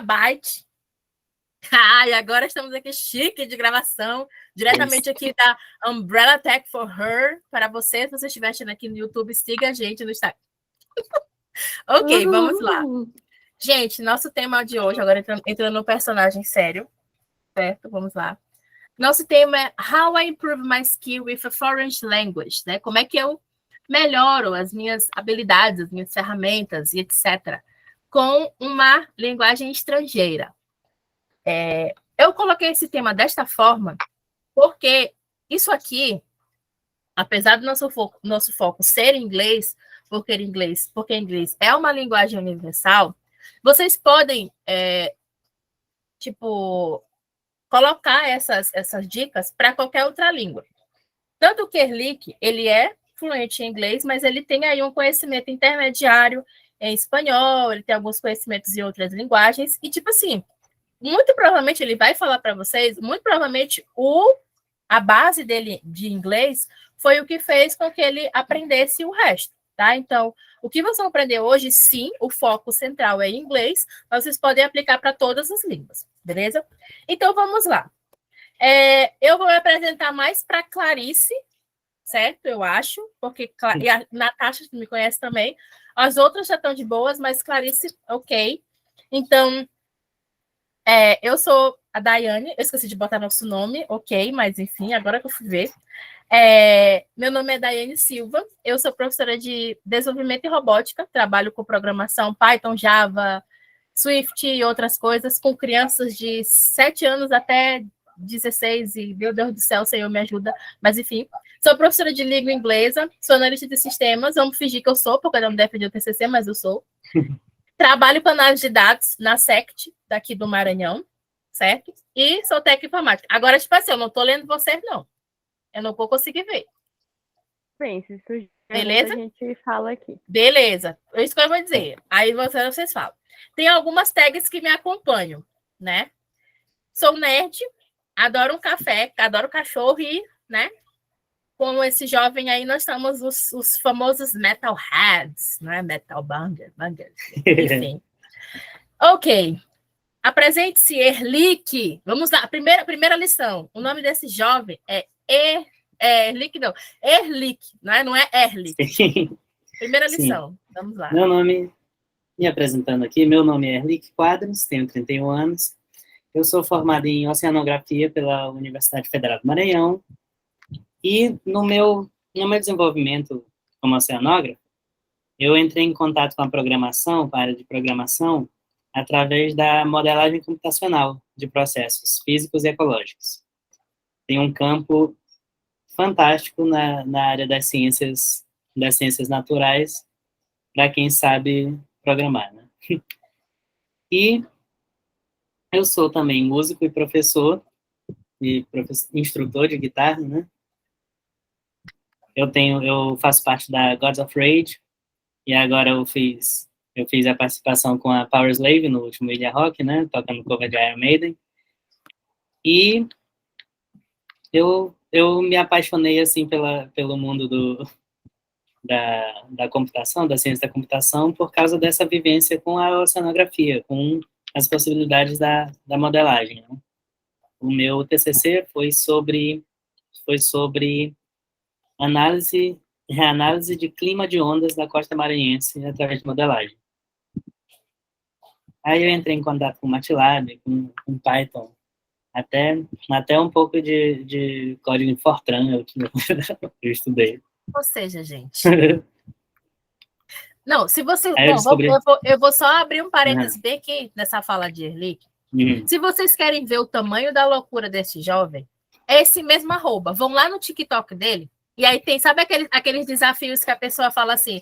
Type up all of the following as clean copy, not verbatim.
Byte. Ah, e agora estamos aqui chique de gravação, diretamente aqui da Umbrella Tech for Her. Para você, se você estiver assistindo aqui no YouTube, siga a gente no Instagram. Ok, vamos lá. Gente, nosso tema de hoje, agora entrando no personagem sério, certo? Vamos lá. Nosso tema é How I Improve My Skill with a Foreign Language, né? Como é que eu melhoro as minhas habilidades, as minhas ferramentas e etc. com uma linguagem estrangeira. Eu coloquei esse tema desta forma porque isso aqui, apesar do nosso foco ser inglês, porque inglês é uma linguagem universal, vocês podem, colocar essas dicas para qualquer outra língua. Tanto que Erlich, ele é fluente em inglês, mas ele tem aí um conhecimento intermediário em espanhol, ele tem alguns conhecimentos em outras linguagens, e tipo assim, muito provavelmente ele vai falar para vocês, muito provavelmente a base dele de inglês foi o que fez com que ele aprendesse o resto, tá? Então, o que vocês vão aprender hoje, sim, o foco central é em inglês, mas vocês podem aplicar para todas as línguas, beleza? Então, vamos lá. Eu vou me apresentar mais para Clarice, certo? Eu acho, porque e a Natasha me conhece também. As outras já estão de boas, mas Clarice, ok. Então, eu sou a Daiane, eu esqueci de botar nosso nome, ok, mas enfim, agora que eu fui ver. Meu nome é Daiane Silva, eu sou professora de desenvolvimento e robótica, trabalho com programação Python, Java, Swift e outras coisas, com crianças de 7 anos até 16, e meu Deus do céu, o Senhor me ajuda, mas enfim. Sou professora de língua inglesa, sou analista de sistemas, vamos fingir que eu sou, porque eu não defendi o TCC, mas eu sou. Trabalho com análise de dados na SECT, daqui do Maranhão, certo? E sou técnica informática. Agora, tipo assim, eu não estou lendo vocês, não. Eu não vou conseguir ver. Bem, se surgir beleza? A gente fala aqui. Beleza, é isso que eu vou dizer. Aí vocês falam. Tem algumas tags que me acompanham, né? Sou nerd, adoro um café, adoro cachorro e, né? Com esse jovem aí, nós estamos os famosos metalheads, né? Metal bangers, enfim. Ok. Apresente-se, Erlich. Vamos lá, primeira lição. O nome desse jovem é Erlich, não. Erlich, não é Erlich. Primeira lição. Vamos lá. Meu nome, me apresentando aqui, meu nome é Erlich Quadros, tenho 31 anos. Eu sou formado em Oceanografia pela Universidade Federal do Maranhão. E no meu desenvolvimento como oceanógrafo, eu entrei em contato com a área de programação, através da modelagem computacional de processos físicos e ecológicos. Tem um campo fantástico na área das ciências naturais, para quem sabe programar, né? E eu sou também músico e professor, instrutor de guitarra, né? Eu faço parte da Gods of Rage, e agora eu fiz a participação com a Power Slave no último Ilha Rock, né? Tocando cover de Iron Maiden. E eu me apaixonei, assim, pelo mundo da computação, da ciência da computação, por causa dessa vivência com a oceanografia, com as possibilidades da modelagem, né? O meu TCC foi sobre reanálise de clima de ondas da costa maranhense através de modelagem. Aí eu entrei em contato com MATLAB, com Python, até um pouco de código em Fortran eu estudei. Ou seja, gente... Não, se você... eu vou só abrir um parênteses bem aqui nessa fala de Erlich. Se vocês querem ver o tamanho da loucura desse jovem, é esse mesmo @. Vão lá no TikTok dele, e aí tem, sabe aqueles desafios que a pessoa fala assim,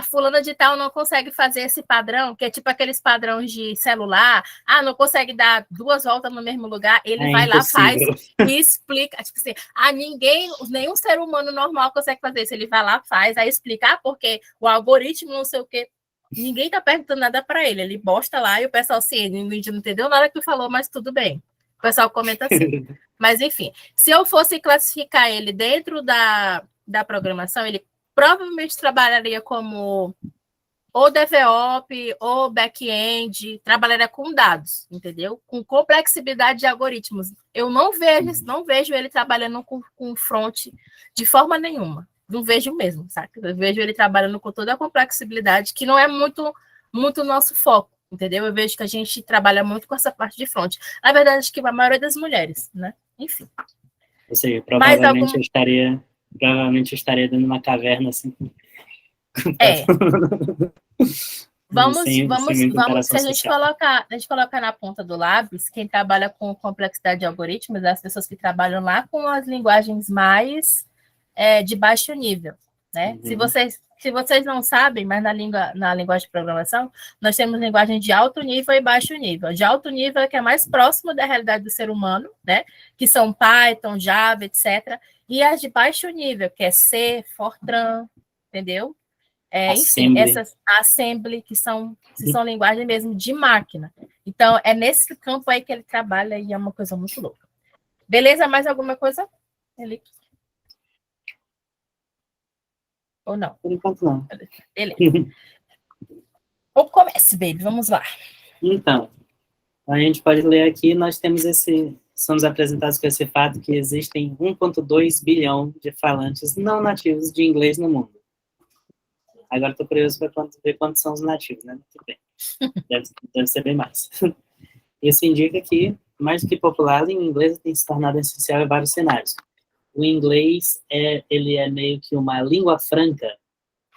fulana de tal não consegue fazer esse padrão, que é tipo aqueles padrões de celular, não consegue dar 2 voltas no mesmo lugar, ele vai lá, faz e explica, tipo assim, nenhum ser humano normal consegue fazer isso, ele vai lá, faz, aí explica, porque o algoritmo não sei o quê, ninguém tá perguntando nada para ele posta lá e o pessoal assim, não entendeu nada que tu falou, mas tudo bem. O pessoal comenta assim. Mas, enfim, se eu fosse classificar ele dentro da programação, ele provavelmente trabalharia como ou DevOps, ou back-end, trabalharia com dados, entendeu? Com complexibilidade de algoritmos. Eu não vejo ele trabalhando com front de forma nenhuma. Não vejo mesmo, sabe? Eu vejo ele trabalhando com toda a complexibilidade, que não é muito nosso foco, entendeu? Eu vejo que a gente trabalha muito com essa parte de front. Na verdade, acho que a maioria das mulheres, né? Enfim. Ou seja, provavelmente eu estaria dentro de uma caverna assim. É. Vamos, se a gente colocar na ponta do lápis, quem trabalha com complexidade de algoritmos, as pessoas que trabalham lá com as linguagens mais de baixo nível, né? Uhum. Se vocês não sabem, mas na linguagem de programação, nós temos linguagem de alto nível e baixo nível. De alto nível é que é mais próximo da realidade do ser humano, né? Que são Python, Java, etc. E as de baixo nível, que é C, Fortran, entendeu? Enfim, essas assembly, que são linguagens mesmo de máquina. Então, é nesse campo aí que ele trabalha e é uma coisa muito louca. Beleza? Mais alguma coisa, Eli? Ou não? Por enquanto, não. Beleza. Ou comece, baby. Vamos lá. Então, a gente pode ler aqui, nós temos somos apresentados com esse fato que existem 1,2 bilhão de falantes não nativos de inglês no mundo. Agora estou curioso para ver quantos são os nativos, né? Muito bem. Deve ser bem mais. Isso indica que, mais do que popular, a língua inglesa tem se tornado essencial em vários cenários. O inglês ele é meio que uma língua franca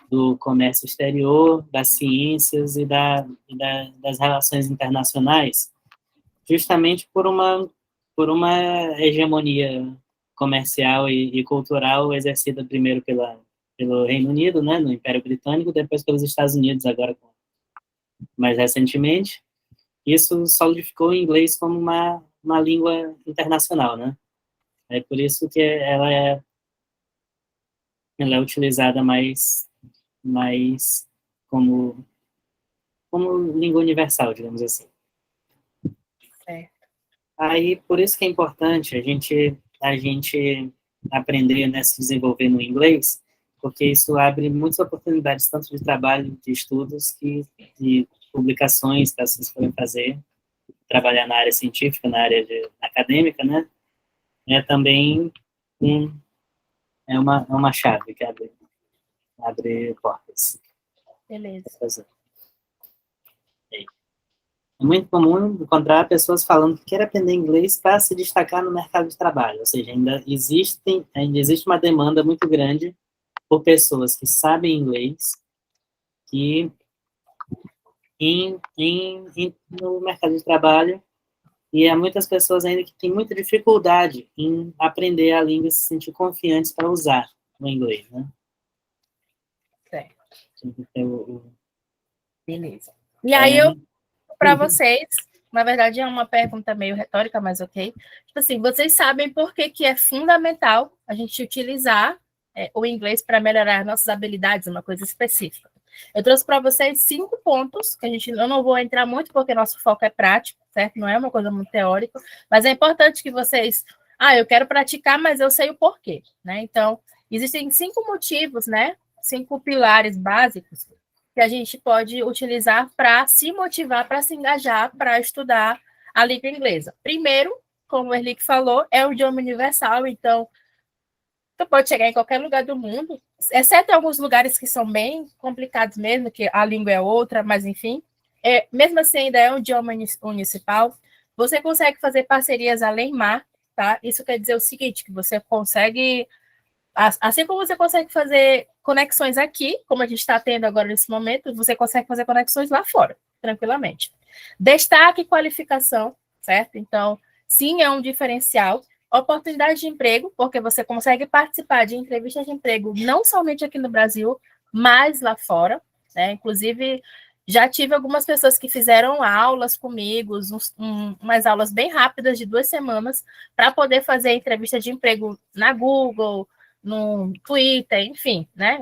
do comércio exterior, das ciências e das relações internacionais, justamente por uma hegemonia comercial e cultural exercida primeiro pelo Reino Unido, né, no Império Britânico, depois pelos Estados Unidos, agora mais recentemente. Isso solidificou o inglês como uma língua internacional, né? É por isso que ela é utilizada mais como língua universal, digamos assim. Aí, por isso que é importante a gente aprender, né, se desenvolver no inglês, porque isso abre muitas oportunidades, tanto de trabalho, de estudos, de publicações que vocês podem fazer, trabalhar na área científica, na área acadêmica, né? Também é uma chave que abre portas. Beleza. É muito comum encontrar pessoas falando que querem aprender inglês para se destacar no mercado de trabalho, ou seja, ainda existe uma demanda muito grande por pessoas que sabem inglês que no mercado de trabalho, e há muitas pessoas ainda que têm muita dificuldade em aprender a língua e se sentir confiantes para usar o inglês, né? Certo. Então, beleza. E aí para vocês, na verdade é uma pergunta meio retórica, mas ok. Tipo assim, vocês sabem por que é fundamental a gente utilizar o inglês para melhorar nossas habilidades, uma coisa específica. Eu trouxe para vocês 5 pontos, que eu não vou entrar muito porque nosso foco é prático, certo? Não é uma coisa muito teórica, mas é importante que vocês... eu quero praticar, mas eu sei o porquê, né? Então, existem 5 motivos, né? 5 pilares básicos que a gente pode utilizar para se motivar, para se engajar, para estudar a língua inglesa. Primeiro, como o Erlich falou, é um idioma universal, então você pode chegar em qualquer lugar do mundo, exceto em alguns lugares que são bem complicados mesmo, que a língua é outra, mas enfim. Mesmo assim, ainda é um idioma municipal. Você consegue fazer parcerias além-mar, tá? Isso quer dizer o seguinte, que você consegue... Assim como você consegue fazer conexões aqui, como a gente está tendo agora nesse momento, você consegue fazer conexões lá fora, tranquilamente. Destaque e qualificação, certo? Então, sim, é um diferencial. Oportunidade de emprego, porque você consegue participar de entrevistas de emprego não somente aqui no Brasil, mas lá fora, né? Inclusive, já tive algumas pessoas que fizeram aulas comigo, umas aulas bem rápidas de 2 semanas, para poder fazer entrevista de emprego na Google, no Twitter, enfim, né?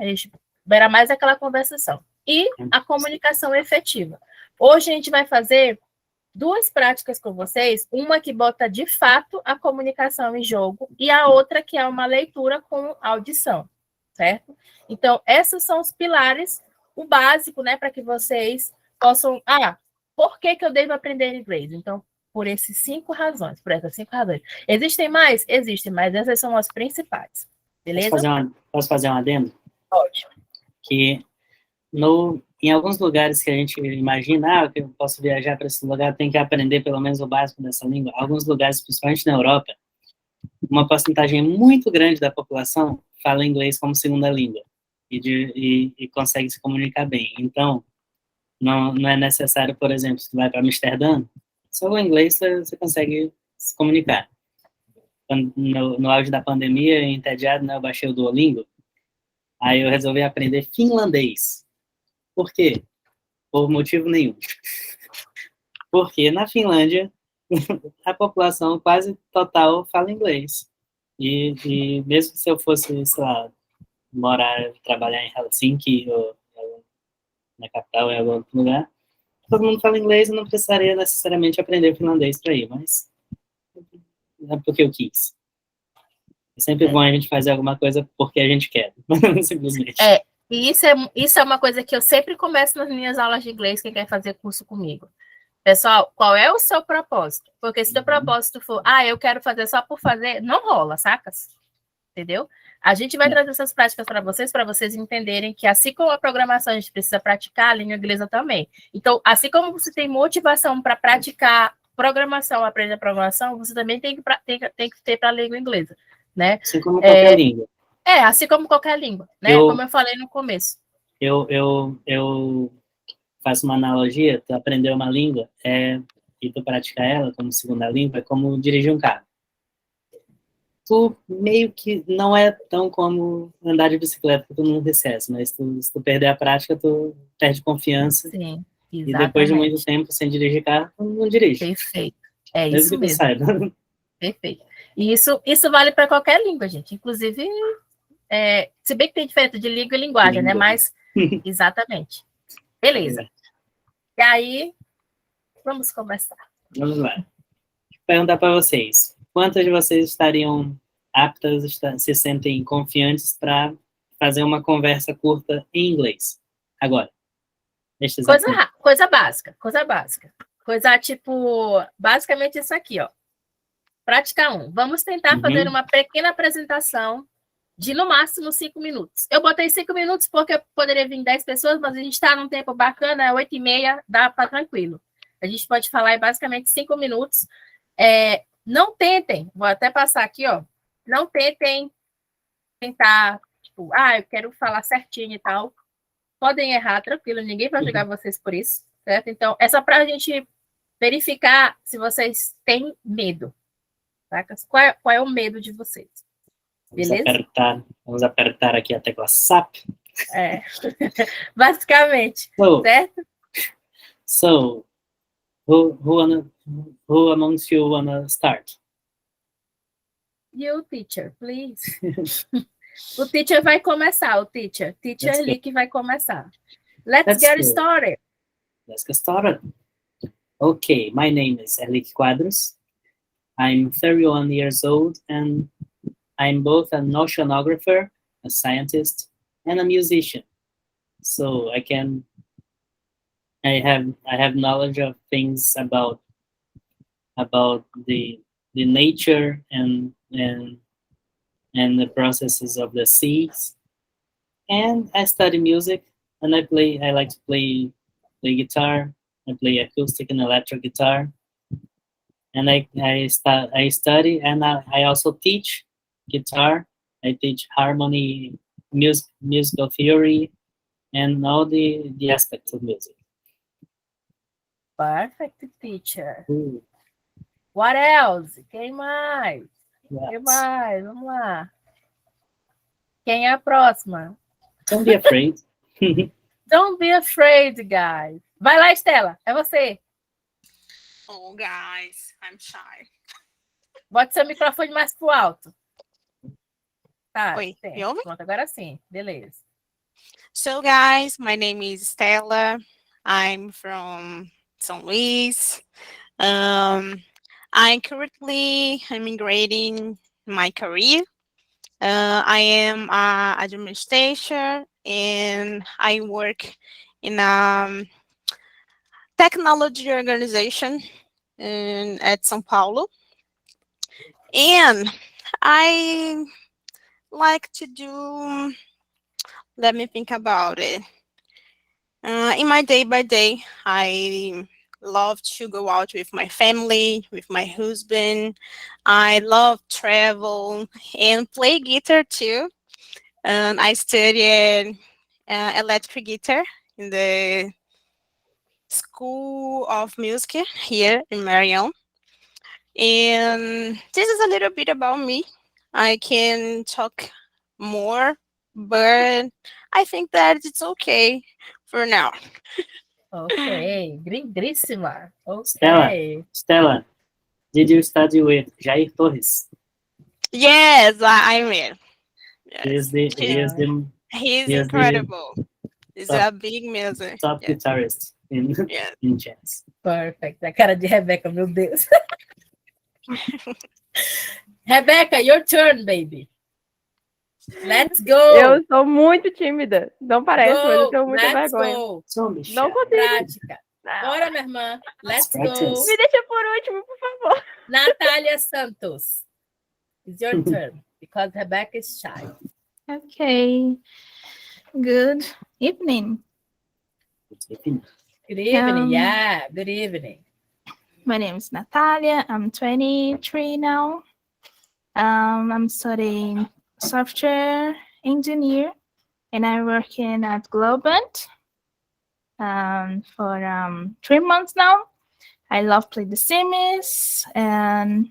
Era mais aquela conversação. E a comunicação efetiva. Hoje a gente vai fazer 2 práticas com vocês, uma que bota de fato a comunicação em jogo e a outra que é uma leitura com audição, certo? Então, esses são os pilares o básico, né, para que vocês possam... por que eu devo aprender inglês? Então, por essas 5 razões. Existem mais? Existem, mas essas são as principais. Beleza? Posso fazer um adendo? Ótimo. Que em alguns lugares que a gente imagina, que eu posso viajar para esse lugar, tem que aprender pelo menos o básico dessa língua. Alguns lugares, principalmente na Europa, uma porcentagem muito grande da população fala inglês como segunda língua e consegue se comunicar bem. Então, não é necessário, por exemplo, se tu vai para Amsterdã, só o inglês você consegue se comunicar. No auge da pandemia, entediado, né, eu baixei o Duolingo, aí eu resolvi aprender finlandês. Por quê? Por motivo nenhum. Porque na Finlândia, a população quase total fala inglês. E mesmo se eu fosse, sei lá, trabalhar em Helsinki, ou na capital, ou em algum outro lugar, todo mundo fala inglês e não precisaria necessariamente aprender finlandês para ir, mas é porque eu quis. É sempre bom a gente fazer alguma coisa porque a gente quer, simplesmente. E isso é uma coisa que eu sempre começo nas minhas aulas de inglês, quem quer fazer curso comigo. Pessoal, qual é o seu propósito? Porque se o propósito for, eu quero fazer só por fazer, não rola, sacas? Entendeu? A gente vai trazer essas práticas para vocês entenderem que assim como a programação a gente precisa praticar, a língua inglesa também. Então, assim como você tem motivação para praticar programação, aprender programação, você também tem que ter para a língua inglesa, né? Assim como qualquer língua. Assim como qualquer língua, né? Como eu falei no começo. Eu faço uma analogia, tu aprender uma língua e tu praticar ela como segunda língua é como dirigir um carro. Tu meio que não é tão como andar de bicicleta que tu não esquece, mas se tu perder a prática, tu perde confiança. Sim, exatamente. E depois de muito tempo sem dirigir carro, tu não dirige. Perfeito. É isso mesmo. Saiba. Perfeito. E isso vale para qualquer língua, gente. Inclusive, se bem que tem diferença de língua e linguagem, né? Mas, exatamente. Beleza. E aí, vamos conversar. Vamos lá. Vou perguntar para vocês. Quantas de vocês estariam aptas, se sentem confiantes para fazer uma conversa curta em inglês? Agora. Coisa básica. Coisa tipo, basicamente isso aqui, ó. Prática 1. Vamos tentar fazer uma pequena apresentação de, no máximo, 5 minutos. Eu botei 5 minutos porque poderia vir 10 pessoas, mas a gente está num tempo bacana, 8h30, dá para tranquilo. A gente pode falar em basicamente 5 minutos. Não tentem, vou até passar aqui, ó. Não tentem tentar, tipo, eu quero falar certinho e tal. Podem errar, tranquilo, ninguém vai julgar vocês por isso, certo? Então, é só para a gente verificar se vocês têm medo. Saca? Qual é o medo de vocês? Beleza? Vamos apertar aqui a tecla SAP. Basicamente, certo? So, who amongst you wanna start? You, teacher, please. O teacher vai começar, Teacher ali que vai começar. Let's get started. Let's get started. Okay, my name is Erlich Quadros. I'm 31 years old and I'm both an oceanographer, a scientist, and a musician. So I have knowledge of things about the nature and the processes of the seas. And I study music, and I like to play guitar. I play acoustic and electric guitar. And I study, and I also teach guitar. I teach harmony, musical theory, and all the aspects of music. Perfect, teacher. What else? Quem mais? Vamos lá. Quem é a próxima? Don't be afraid. Don't be afraid, guys. Vai lá, Estela. É você. Oh, guys, I'm shy. Bota seu microfone mais pro alto. Tá, Oi, me ouve? Pronto, agora sim. Beleza. So, guys, my name is Stella. I'm from São Luís. I'm currently immigrating my career. I am an administrator and I work in a technology organization at São Paulo. And I like to do, let me think about it. In my day by day, I love to go out with my family, with my husband. I love travel and play guitar too. I studied electric guitar in the School of Music here in Marion. And this is a little bit about me. I can talk more, but I think that it's okay for now. Ok, gringríssima. Stella. Ok. Stella, did you study with Jair Torres? Yes, I mean, yes. He is the He's he is the incredible. He's top- a big music. top Yeah. guitarist in, Yeah. in jazz. Perfect. A cara de Rebeca, meu Deus. Rebeca, your turn, baby. Let's go. Eu sou muito tímida. Não parece, mas eu tenho muita Let's vergonha. go. Don't be Não shy. consigo. Prática. Não. Bora, minha irmã. Let's go. Practice. Me deixa por último, por favor. Natália Santos. It's your turn because Rebecca is shy. Okay. Good evening. Good evening. Um, Yeah, good evening. My name is Natalia. I'm 23 now. I'm studying software engineer, and I'm working at Globant for 3 months now. I love playing The Sims, and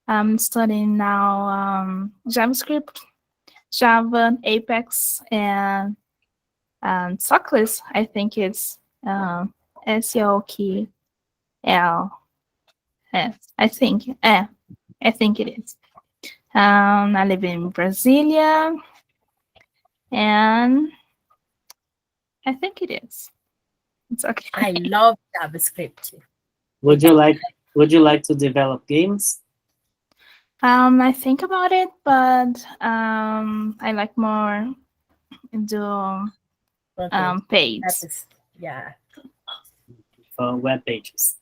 I'm studying now JavaScript, Java, Apex, and Sockless. I think it's SOKL. Yes, I think it is. I live in Brasilia, and I think it is. It's okay. I love JavaScript. Would you like to develop games? I think about it, but I like more do Okay. paid. That is, yeah. For web pages.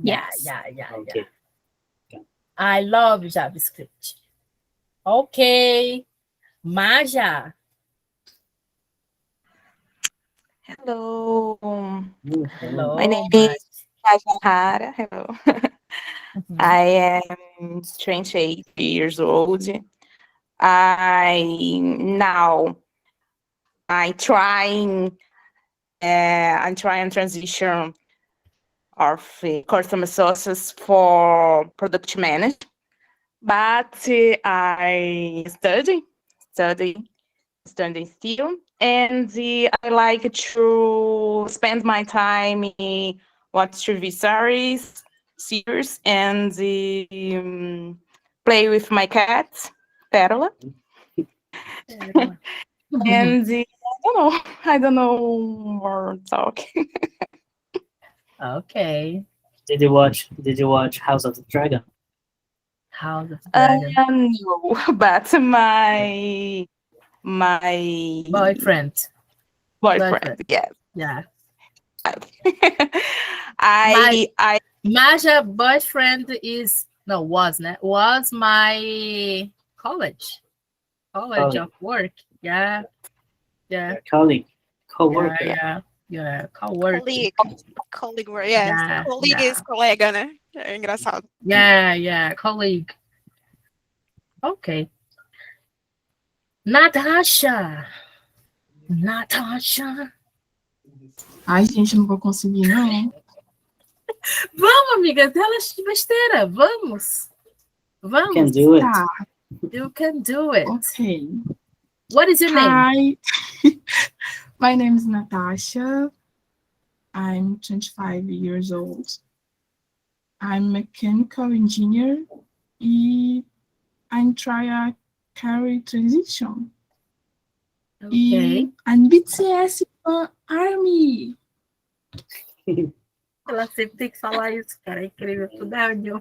Yes. Yeah. Okay. I love JavaScript. Okay. Maja. Hello, Hello. My name is Maja Hara. Hello. Mhm. I am 28 years old. I'm trying transition of customer sources for product management, but I study still, and I like to spend my time in watch TV series, and play with my cat, Pérola. And I don't know more talk. Okay. Did you watch House of the Dragon? House of Dragon. No, but my Boyfriend. boyfriend, yes. Yeah. I Maja boyfriend was my college Colleague. of work. Yeah. Colleague, co-worker. Yeah. Co-work. Colleague, yes. Yeah, Colleague yeah. is colega, né? É engraçado. Yeah, colleague. Okay. Natasha. Ai, gente, não vou conseguir, não. Vamos, amiga, tela de besteira. Vamos. You can do it. Tá, You can do it. ok. What is your name? Hi. My name is Natasha. I'm 25 years old. I'm mechanical engineer e I'm trying a career transition. Ok. E I'm BTS fan Army. Ela sempre tem que falar isso, cara. É incrível. Tudo é união.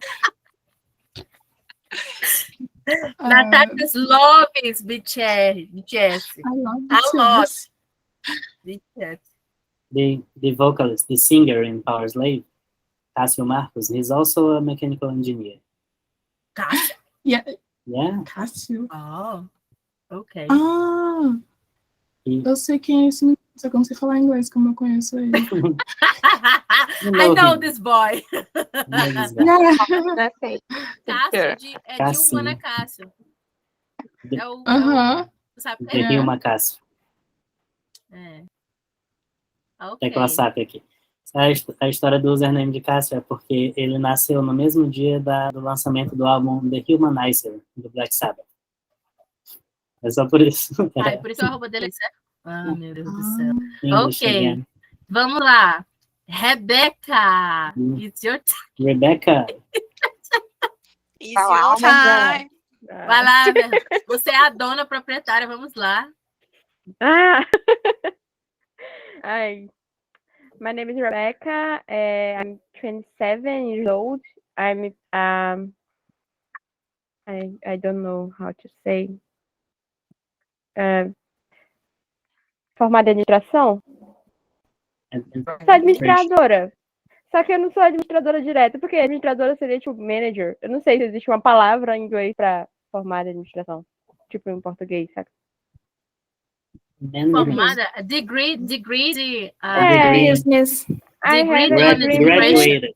Natasha loves BTS. I love A lot. BTS. BTS. The vocalist, the singer in Power Slave, Cássio Marcos, he's also a mechanical engineer. Cássia. Yeah, Yeah. Cássio. Oh, ok. Ah, E- eu sei quem é esse menino, só que eu não sei falar inglês, como eu conheço ele. I know this boy. Yeah. Okay. Cássio é de Cássio. Humana Cássio. É o, Aham. sabe? De Rio Macássio. É. Tecla Ok. SAP aqui. A história do username de Cássio é porque ele nasceu no mesmo dia do lançamento do álbum The Humanizer, do Black Sabbath. É só por isso. Ai, por isso a roupa dele é certo? Ah, meu Deus do céu. English Ok. again. Vamos lá. Rebeca. It's your time. Rebecca, It's your time. Vai lá, você é a dona proprietária. Vamos lá. Ah. Hi. My name is Rebecca. I'm 27 years old. I'm I don't know how to say. Formada em administração? Sou administradora. Só que eu não sou administradora direta, porque administradora seria tipo manager. Eu não sei se existe uma palavra em inglês para formada em administração. Tipo em português, sabe? Formada, degree de... Business. I Degree have a degree in graduated.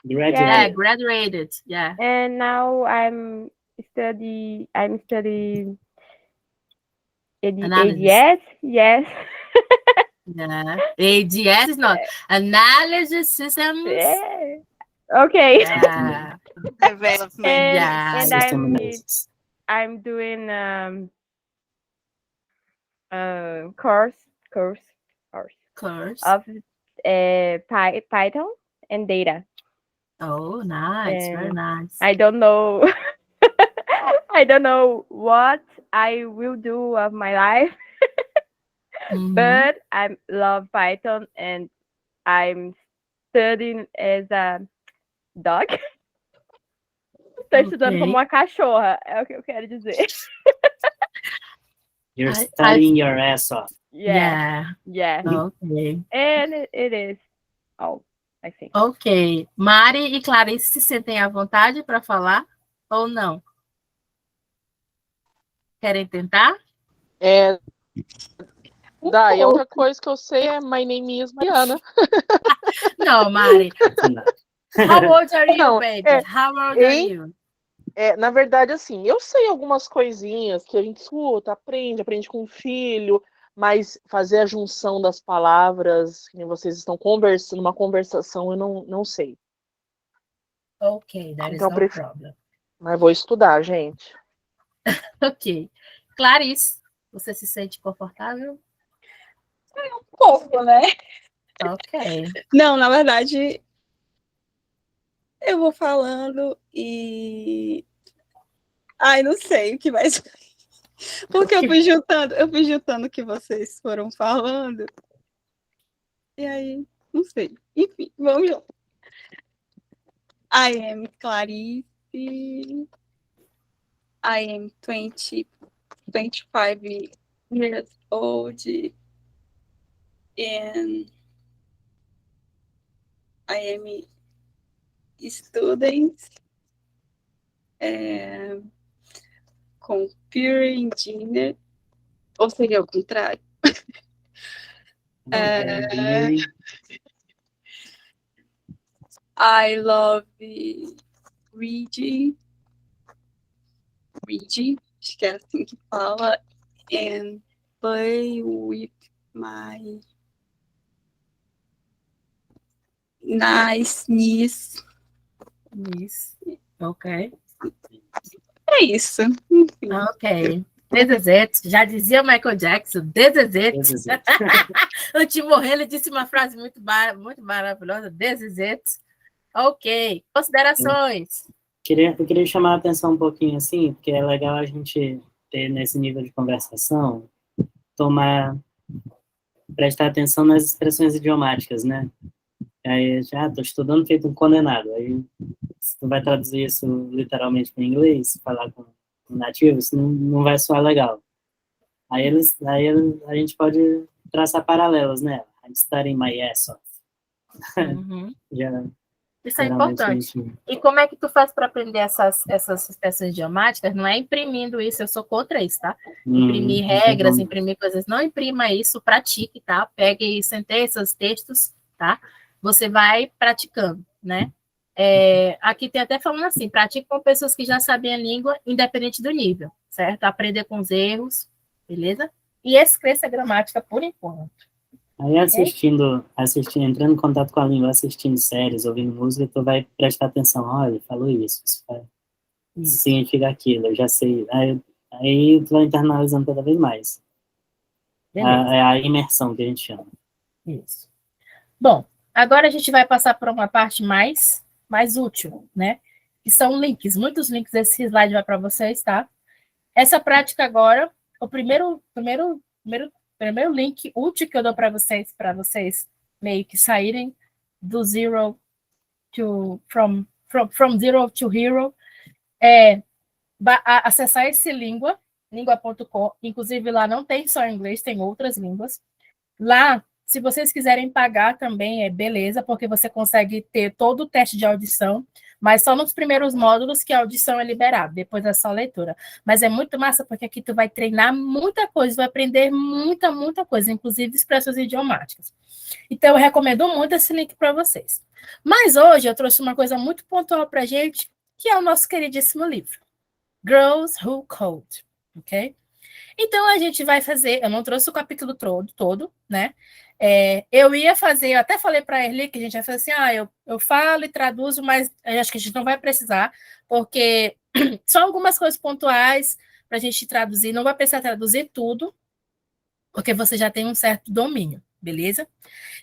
Yeah, graduated. Yeah. and now I'm studying Analysis. ADS. Yes. Yeah. ADS is not analysis systems. Yeah. Okay. Yeah. Development. Yeah. And System analysis. I'm doing course Course. of Python and data. Oh, nice. Very nice. I don't know. I don't know what I will do of my life, Mhm. but I love Python and I'm studying as a dog. Estou estudando como uma cachorra, é o que eu quero dizer. You're I- studying your ass off. Yeah, yeah. Ok. And it is all, I think. Ok. Mari e Clarice se sentem à vontade para falar ou não? Querem tentar? Daí, a outra coisa que eu sei é My name is Mariana. Não, Mari. How old are you, Não, baby? é, How old are hein? you? Na verdade, assim, eu sei algumas coisinhas que a gente escuta, aprende com o filho, mas fazer a junção das palavras, que nem vocês estão conversando, uma conversação, eu não sei. Ok, that is Então, no prefiro- problem. Mas vou estudar, gente. Ok. Clarice, você se sente confortável? Pouco, né? Ok. Não, na verdade, eu vou falando e. Ai, não sei o que vai ser. Porque eu fui juntando o que vocês foram falando. E aí, não sei. Enfim, vamos lá. I am Clarice. I am 25 years old. And I am student computer engineer, ou seria o contrário? I love reading, acho que é assim que fala, and play with my niece. Isso. Ok. É isso. Enfim. Ok. This is it. Já dizia Michael Jackson, this is it. This is it. O Tim Morello disse uma frase muito maravilhosa, this is it. Ok. Considerações. Eu queria chamar a atenção um pouquinho assim, porque é legal a gente ter nesse nível de conversação, prestar atenção nas expressões idiomáticas, né? Aí, tô estudando feito um condenado. Aí, se tu vai traduzir isso literalmente para inglês, falar com nativos, não vai soar legal. Aí a gente pode traçar paralelos, né? I'm studying my ass off. Uhum. Já, Isso é geralmente a importante. gente- E como é que tu faz para aprender essas peças idiomáticas? Não é imprimindo isso, eu sou contra isso, tá? Imprimir regras, imprimir coisas. Não imprima isso, pratique, tá? Pegue sentenças, textos, tá? Você vai praticando, né? Aqui tem até falando assim, pratique com pessoas que já sabem a língua, independente do nível, certo? Aprender com os erros, beleza? E esqueça a gramática por enquanto. Aí entrando em contato com a língua, assistindo séries, ouvindo música, tu vai prestar atenção, olha, falou isso significa aquilo, eu já sei. Aí tu vai internalizando cada vez mais. É a imersão que a gente chama. Isso. Bom, agora a gente vai passar por uma parte mais útil, né? Que são links, muitos links. Esse slide vai para vocês, tá? Essa prática agora, o primeiro link útil que eu dou para vocês meio que saírem do zero to from zero to hero, acessar esse língua.com. Inclusive lá não tem só inglês, tem outras línguas. Lá, se vocês quiserem pagar também, beleza, porque você consegue ter todo o teste de audição, mas só nos primeiros módulos que a audição é liberada, depois é só leitura. Mas é muito massa, porque aqui tu vai treinar muita coisa, vai aprender muita coisa, inclusive expressões idiomáticas. Então, eu recomendo muito esse link para vocês. Mas hoje eu trouxe uma coisa muito pontual para a gente, que é o nosso queridíssimo livro, Girls Who Code, ok? Então, a gente vai fazer, eu não trouxe o capítulo todo, né? Eu ia fazer, eu até falei para a Erli que a gente vai fazer assim, eu falo e traduzo, mas eu acho que a gente não vai precisar, porque só algumas coisas pontuais para a gente traduzir, não vai precisar traduzir tudo, porque você já tem um certo domínio, beleza?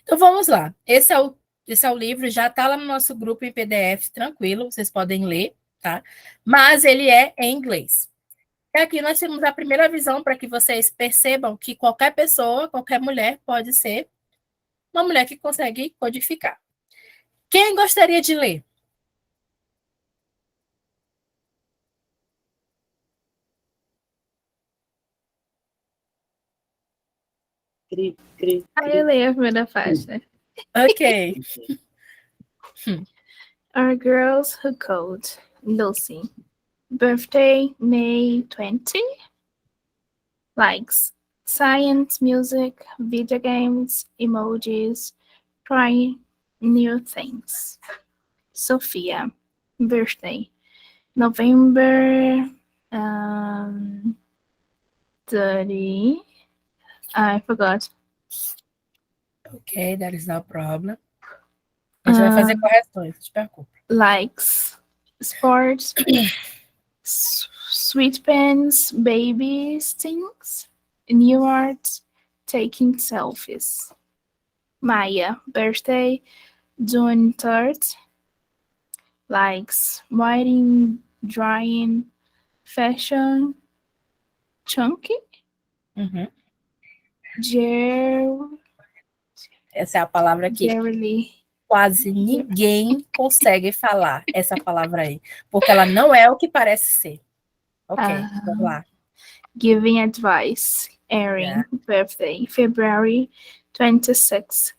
Então, vamos lá. Esse é o livro, já está lá no nosso grupo em PDF, tranquilo, vocês podem ler, tá? Mas ele é em inglês. Aqui nós temos a primeira visão para que vocês percebam que qualquer pessoa, qualquer mulher pode ser uma mulher que consegue codificar. Quem gostaria de ler? Aí eu leio a primeira faixa. Ok. Our Girls Who Code, Lucy. Birthday, May 20. Likes science, music, video games, emojis, trying new things. Sophia. Birthday, November 30. I forgot. Ok, that is no problem. A gente vai fazer correções, não te preocupe. Likes sports, sweet pens, baby things, new art, taking selfies. Maya, birthday, June 3rd. Likes writing, drawing, fashion, chunky. Uhum. Essa é a palavra aqui. Quase ninguém consegue falar essa palavra aí, porque ela não é o que parece ser. Ok, vamos lá. Giving advice. Erin, birthday, February 26th.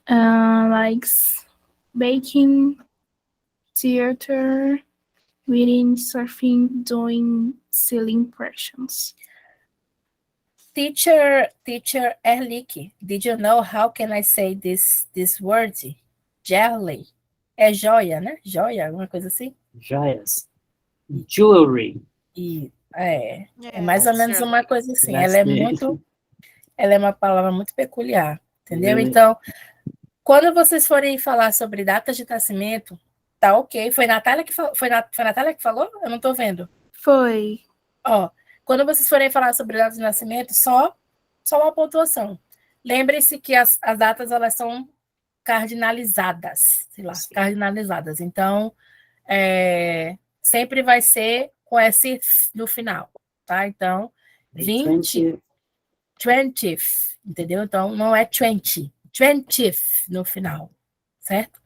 Likes baking, theater, reading, surfing, doing silly impressions. Teacher Erlich, did you know how can I say this word? Jelly. É joia, né? Joia, alguma coisa assim? Joias. Jewelry. É mais ou menos uma coisa assim. Ela é uma palavra muito peculiar, entendeu? Então, quando vocês forem falar sobre datas de nascimento, tá ok. Foi Natália que falou? Foi Natália que falou? Eu não tô vendo. Foi. Quando vocês forem falar sobre datas de nascimento, só uma pontuação. Lembrem-se que as datas, elas são cardinalizadas, cardinalizadas. Então, sempre vai ser com esse no final, tá? Então, 20th, entendeu? Então, não é 20th no final, certo?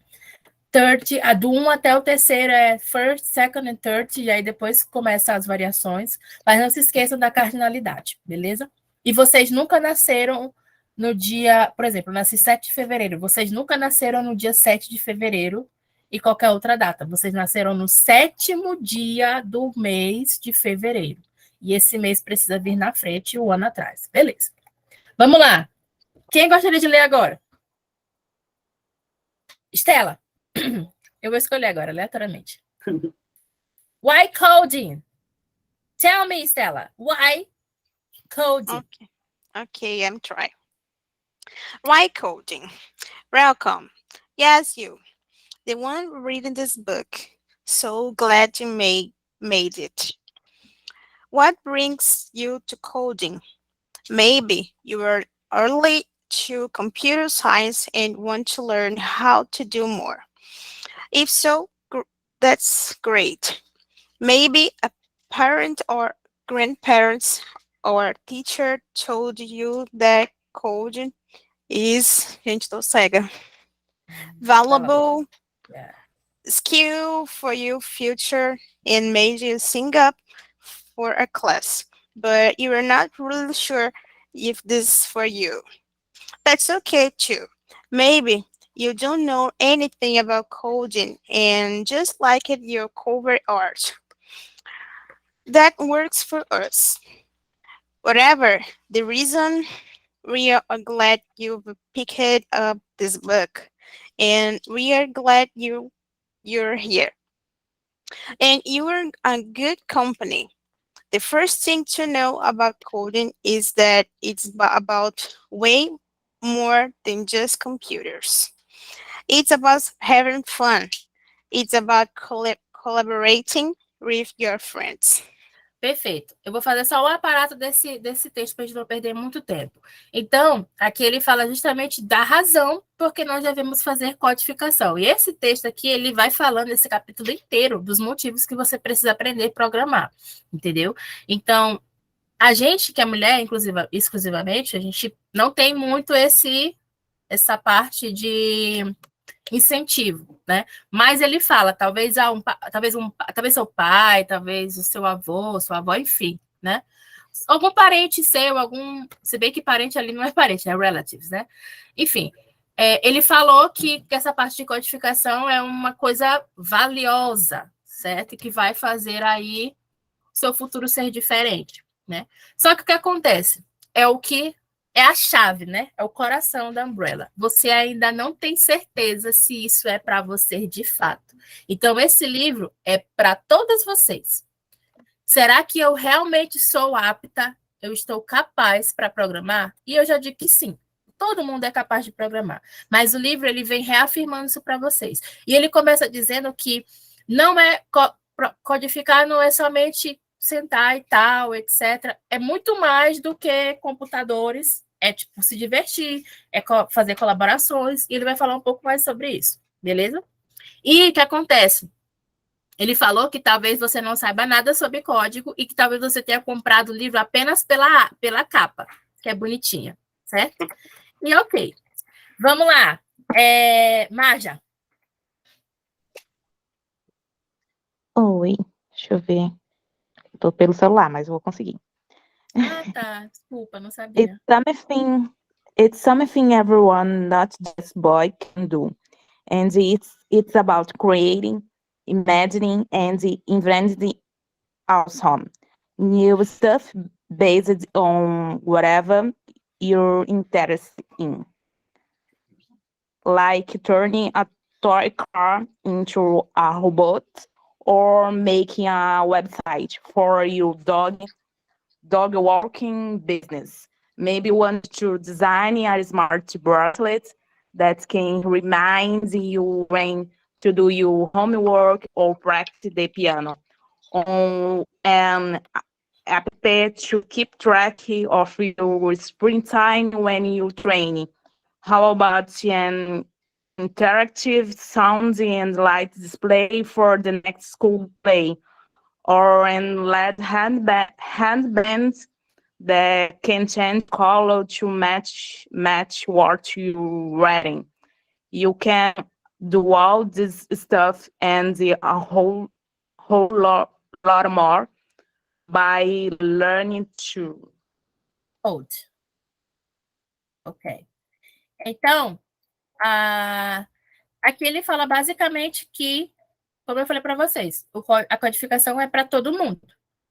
30, a do 1 até o terceiro é first, second and third, e aí depois começam as variações, mas não se esqueçam da cardinalidade, beleza? E vocês nunca nasceram no dia, por exemplo, eu nasci 7 de fevereiro, vocês nunca nasceram no dia 7 de fevereiro e qualquer outra data, vocês nasceram no 7º dia do mês de fevereiro, e esse mês precisa vir na frente e o ano atrás, beleza? Vamos lá, quem gostaria de ler agora? Estela. Eu vou escolher agora, aleatoriamente. Why coding? Tell me, Stella, why coding? Okay, I'm trying. Why coding? Welcome. Yes, you. The one reading this book. So glad you made it. What brings you to coding? Maybe you are early to computer science and want to learn how to do more. If so, that's great. Maybe a parent or grandparents or teacher told you that coding is, gente, tô cega, valuable skill for your future and made you sign up for a class, but you are not really sure if this is for you. That's okay too. Maybe you don't know anything about coding and just like it your cover art. That works for us. Whatever the reason, we are glad you picked up this book, and we are glad you're here. And you are a good company. The first thing to know about coding is that it's about way more than just computers. It's about having fun. It's about collaborating with your friends. Perfeito. Eu vou fazer só o aparato desse texto para a gente não perder muito tempo. Então, aqui ele fala justamente da razão porque nós devemos fazer codificação. E esse texto aqui, ele vai falando esse capítulo inteiro dos motivos que você precisa aprender a programar, entendeu? Então, a gente que é mulher, exclusivamente, a gente não tem muito essa parte de incentivo, né? Mas ele fala, talvez seu pai, talvez o seu avô, sua avó, enfim, né? Algum parente seu, se bem que parente ali não é parente, é relatives, né? Enfim, ele falou que essa parte de codificação é uma coisa valiosa, certo? Que vai fazer aí seu futuro ser diferente, né? Só que o que acontece? É a chave, né? É o coração da Umbrella. Você ainda não tem certeza se isso é para você de fato. Então, esse livro é para todas vocês. Será que eu realmente sou apta? Eu estou capaz para programar? E eu já digo que sim. Todo mundo é capaz de programar. Mas o livro, ele vem reafirmando isso para vocês. E ele começa dizendo que não é codificar, não é somente sentar e tal, etc. É muito mais do que computadores, é tipo se divertir, é fazer colaborações, e ele vai falar um pouco mais sobre isso, beleza? E o que acontece? Ele falou que talvez você não saiba nada sobre código e que talvez você tenha comprado o livro apenas pela capa, que é bonitinha, certo? E ok. Vamos lá. Marja. Oi, deixa eu ver. Tô pelo celular, mas eu vou conseguir. Ah, tá. Desculpa, não sabia. It's something everyone, not just boy, can do. And it's about creating, imagining, and inventing awesome new stuff based on whatever you're interested in. Like turning a toy car into a robot, or making a website for your dog walking business. Maybe want to design a smart bracelet that can remind you when to do your homework or practice the piano. On an app to keep track of your sprint time when you train. How about an interactive sound and light display for the next school play, or an LED handband that can change color to match what you're reading. You can do all this stuff and a whole lot more by learning to code. Ok. Então, aqui ele fala basicamente que, como eu falei para vocês, a codificação é para todo mundo,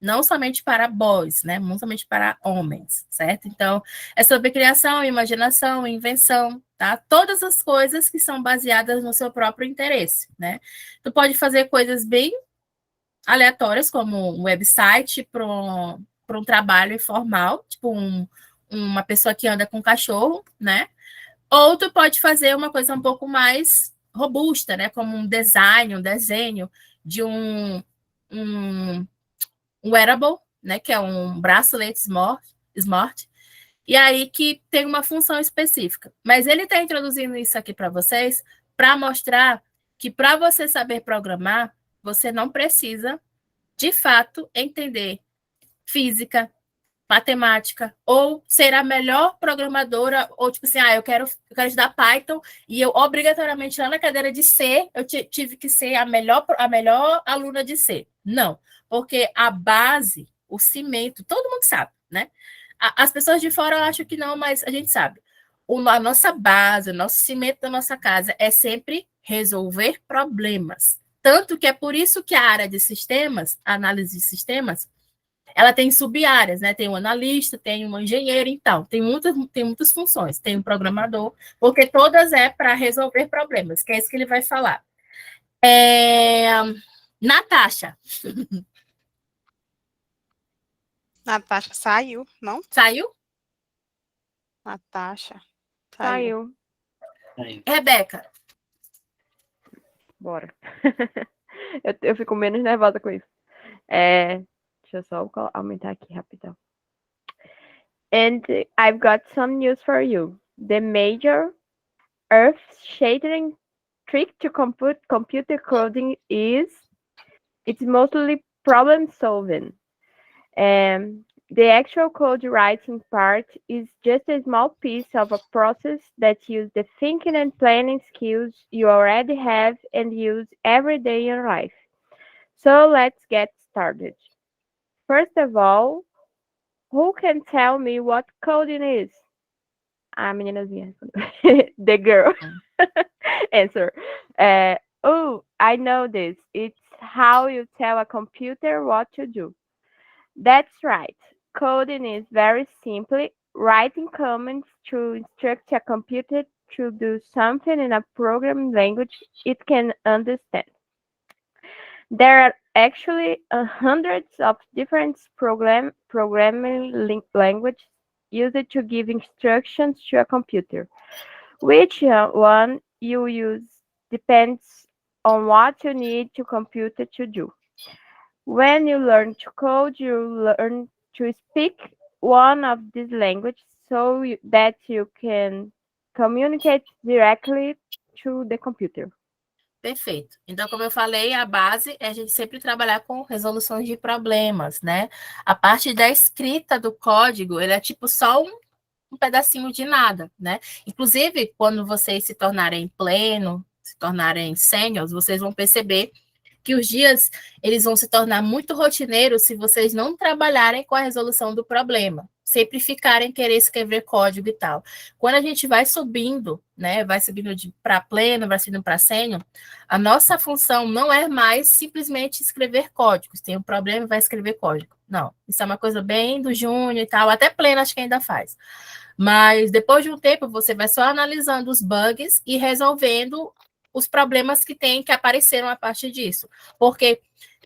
não somente para boys, né? Não somente para homens, certo? Então, é sobre criação, imaginação, invenção, tá? Todas as coisas que são baseadas no seu próprio interesse, né? Tu pode fazer coisas bem aleatórias, como um website para um trabalho informal, tipo uma pessoa que anda com cachorro, né? Ou tu pode fazer uma coisa um pouco mais robusta, né? Como um desenho de um wearable, né? Que é um bracelete smart, e aí que tem uma função específica. Mas ele está introduzindo isso aqui para vocês para mostrar que para você saber programar, você não precisa, de fato, entender física, matemática, ou ser a melhor programadora, ou tipo assim, eu quero estudar Python, e eu obrigatoriamente lá na cadeira de C, eu tive que ser a melhor aluna de C. Não, porque a base, o cimento, todo mundo sabe, né? As pessoas de fora acham que não, mas a gente sabe. A nossa base, o nosso cimento da nossa casa é sempre resolver problemas. Tanto que é por isso que a área de sistemas, a análise de sistemas, ela tem sub-áreas, né? Tem um analista, tem um engenheiro, então, tem muitas funções. Tem um programador, porque todas é para resolver problemas, que é isso que ele vai falar. Natasha. Natasha saiu, não? Saiu? Natasha. Saiu. Rebeca. Bora. eu fico menos nervosa com isso. Deixa eu só aumentar aqui rapidão. And I've got some news for you. The major earth-shattering trick to computer coding is it's mostly problem solving. The actual code writing part is just a small piece of a process that uses the thinking and planning skills you already have and use every day in life. So let's get started. First of all, who can tell me what coding is? A meninazinha. The girl. Answer. Oh, I know this. It's how you tell a computer what to do. That's right. Coding is very simply writing commands to instruct a computer to do something in a programming language it can understand. There are actually hundreds of different programming languages used to give instructions to a computer. Which one you use depends on what you need the computer to do. When you learn to code, you learn to speak one of these languages so that you can communicate directly to the computer. Perfeito. Então, como eu falei, a base é a gente sempre trabalhar com resoluções de problemas, né? A parte da escrita do código, ele é tipo só um pedacinho de nada, né? Inclusive, quando vocês se tornarem pleno, se tornarem sêniors, vocês vão perceber que os dias eles vão se tornar muito rotineiros se vocês não trabalharem com a resolução do problema, sempre ficarem querer escrever código e tal. Quando a gente vai subindo, né, vai subindo para pleno, vai subindo para sênior, a nossa função não é mais simplesmente escrever códigos. Tem um problema, vai escrever código. Não, isso é uma coisa bem do júnior e tal, até pleno acho que ainda faz. Mas depois de um tempo, você vai só analisando os bugs e resolvendo os problemas que apareceram a partir disso. Porque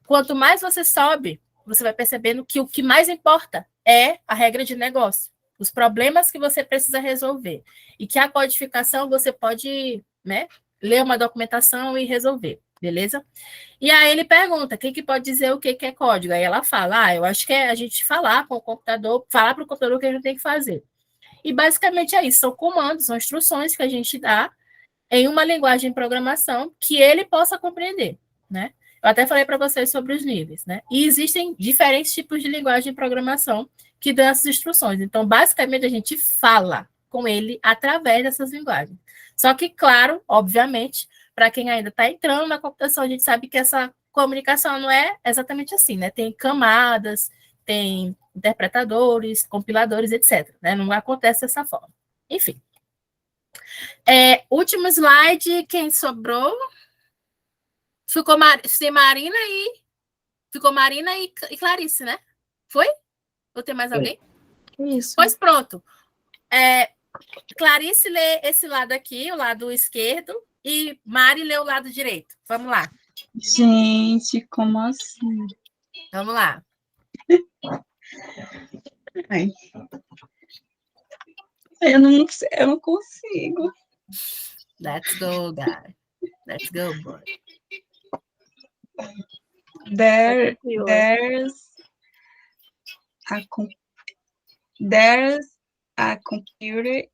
quanto mais você sobe, você vai percebendo que o que mais importa é a regra de negócio, os problemas que você precisa resolver. E que a codificação você pode, né, ler uma documentação e resolver, beleza? E aí ele pergunta, quem que pode dizer o que é código? Aí ela fala, eu acho que é a gente falar com o computador, falar para o computador o que a gente tem que fazer. E basicamente é isso, são comandos, são instruções que a gente dá em uma linguagem de programação que ele possa compreender, né? Eu até falei para vocês sobre os níveis, né? E existem diferentes tipos de linguagem de programação que dão essas instruções. Então, basicamente, a gente fala com ele através dessas linguagens. Só que, claro, obviamente, para quem ainda está entrando na computação, a gente sabe que essa comunicação não é exatamente assim, né? Tem camadas, tem interpretadores, compiladores, etc. Né? Não acontece dessa forma. Enfim. Último slide, quem sobrou? Ficou Marina e Clarice, né? Foi? Ou tem mais alguém? Isso. Pois pronto. Clarice lê esse lado aqui, o lado esquerdo, e Mari lê o lado direito. Vamos lá. Gente, como assim? Vamos lá. Ai. Eu não consigo. Let's go, guy. Let's go, boy. There's a computer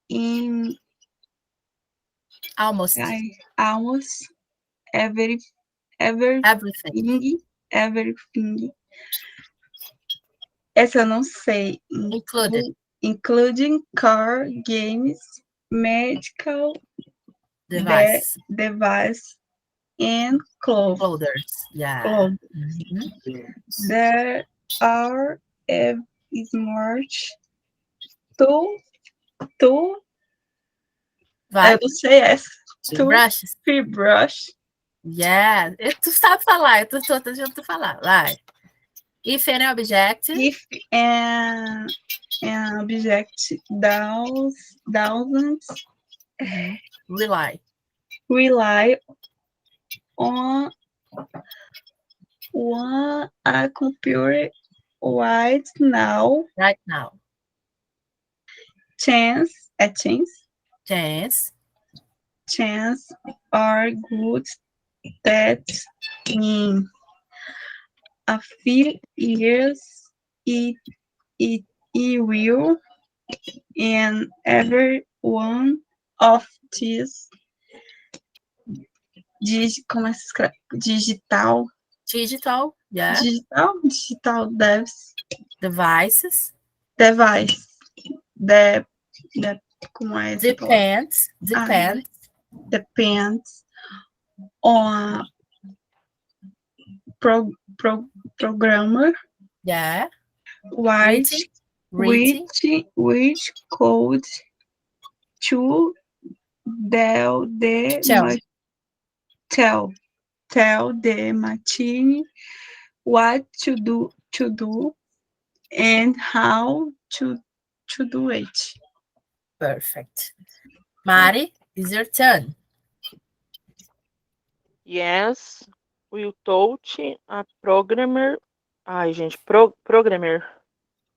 in Almost everything. Essa eu não sei. Including car, games, medical device and clothes. Yeah. There are smart two eu não sei essa. Two brush. Yeah. Tu sabe falar, eu tô deixando tu falar. Vai. If an object. If an object doesn't rely on a computer right now. Chance are good that in a few years it will, and every one of these digital devices como é essa depends on programmer, which code to tell the machine what to do and how to do it. Perfect. Mari, it's your turn. Yes, we'll touch a programmer. Ai, gente, programmer.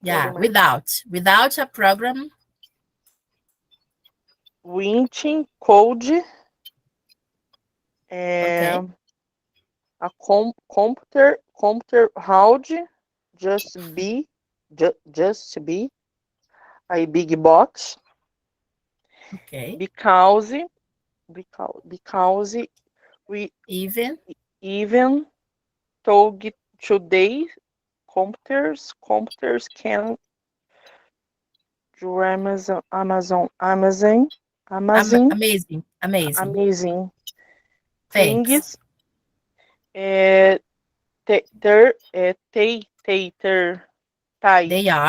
Yeah, without a program. Writing code. A computer how just be a big box. Okay. Because we even today computers can do amazing things. They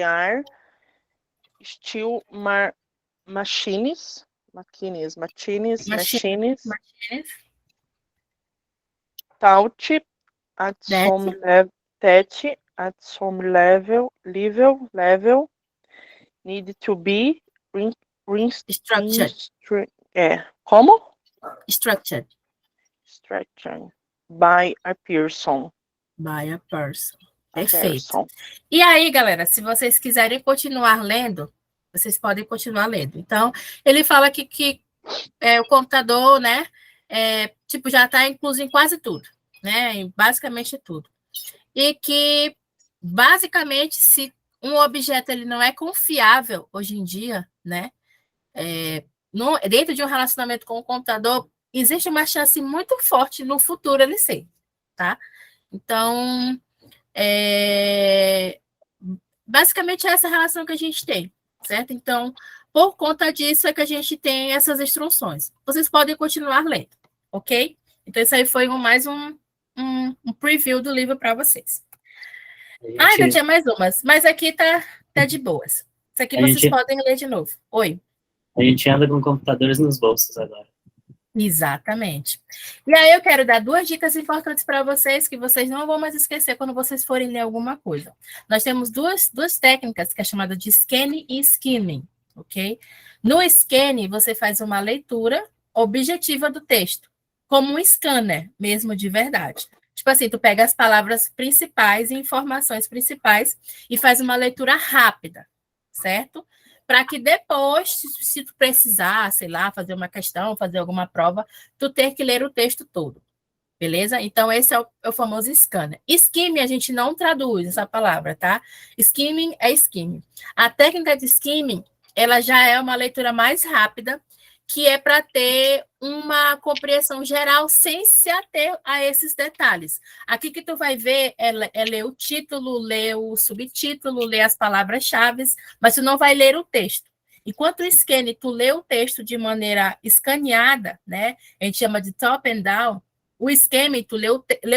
are still machines. Touch at some level need to be structured. Como? Structured by a person. Perfeito. E aí, galera, se vocês quiserem continuar lendo, vocês podem continuar lendo. Então, ele fala que o computador, né, já está incluso em quase tudo, né, em basicamente tudo. E que, basicamente, se um objeto ele não é confiável hoje em dia, né, dentro de um relacionamento com o computador, existe uma chance muito forte no futuro ele ser, tá? Então, basicamente é essa relação que a gente tem, certo? Então, por conta disso é que a gente tem essas instruções. Vocês podem continuar lendo, ok? Então, isso aí foi mais um preview do livro para vocês. Ainda tinha mais umas, mas aqui tá de boas. Isso aqui vocês podem ler de novo. Oi. A gente anda com computadores nos bolsos agora. Exatamente. E aí eu quero dar 2 dicas importantes para vocês, que vocês não vão mais esquecer quando vocês forem ler alguma coisa. Nós temos duas técnicas, que é chamada de scanning e skimming, ok? No scanning, você faz uma leitura objetiva do texto, como um scanner, mesmo de verdade. Tipo assim, tu pega as palavras principais e informações principais e faz uma leitura rápida, certo? Para que depois, se tu precisar, sei lá, fazer uma questão, fazer alguma prova, tu ter que ler o texto todo, beleza? Então, esse é o famoso scanner. Skimming, a gente não traduz essa palavra, tá? Skimming é skimming. A técnica de skimming, ela já é uma leitura mais rápida, que é para ter uma compreensão geral sem se ater a esses detalhes. Aqui que tu vai ver é ler o título, ler o subtítulo, ler as palavras-chave, mas tu não vai ler o texto. Enquanto o scan, tu lê o texto de maneira escaneada, né? A gente chama de top and down. O skimming, tu lê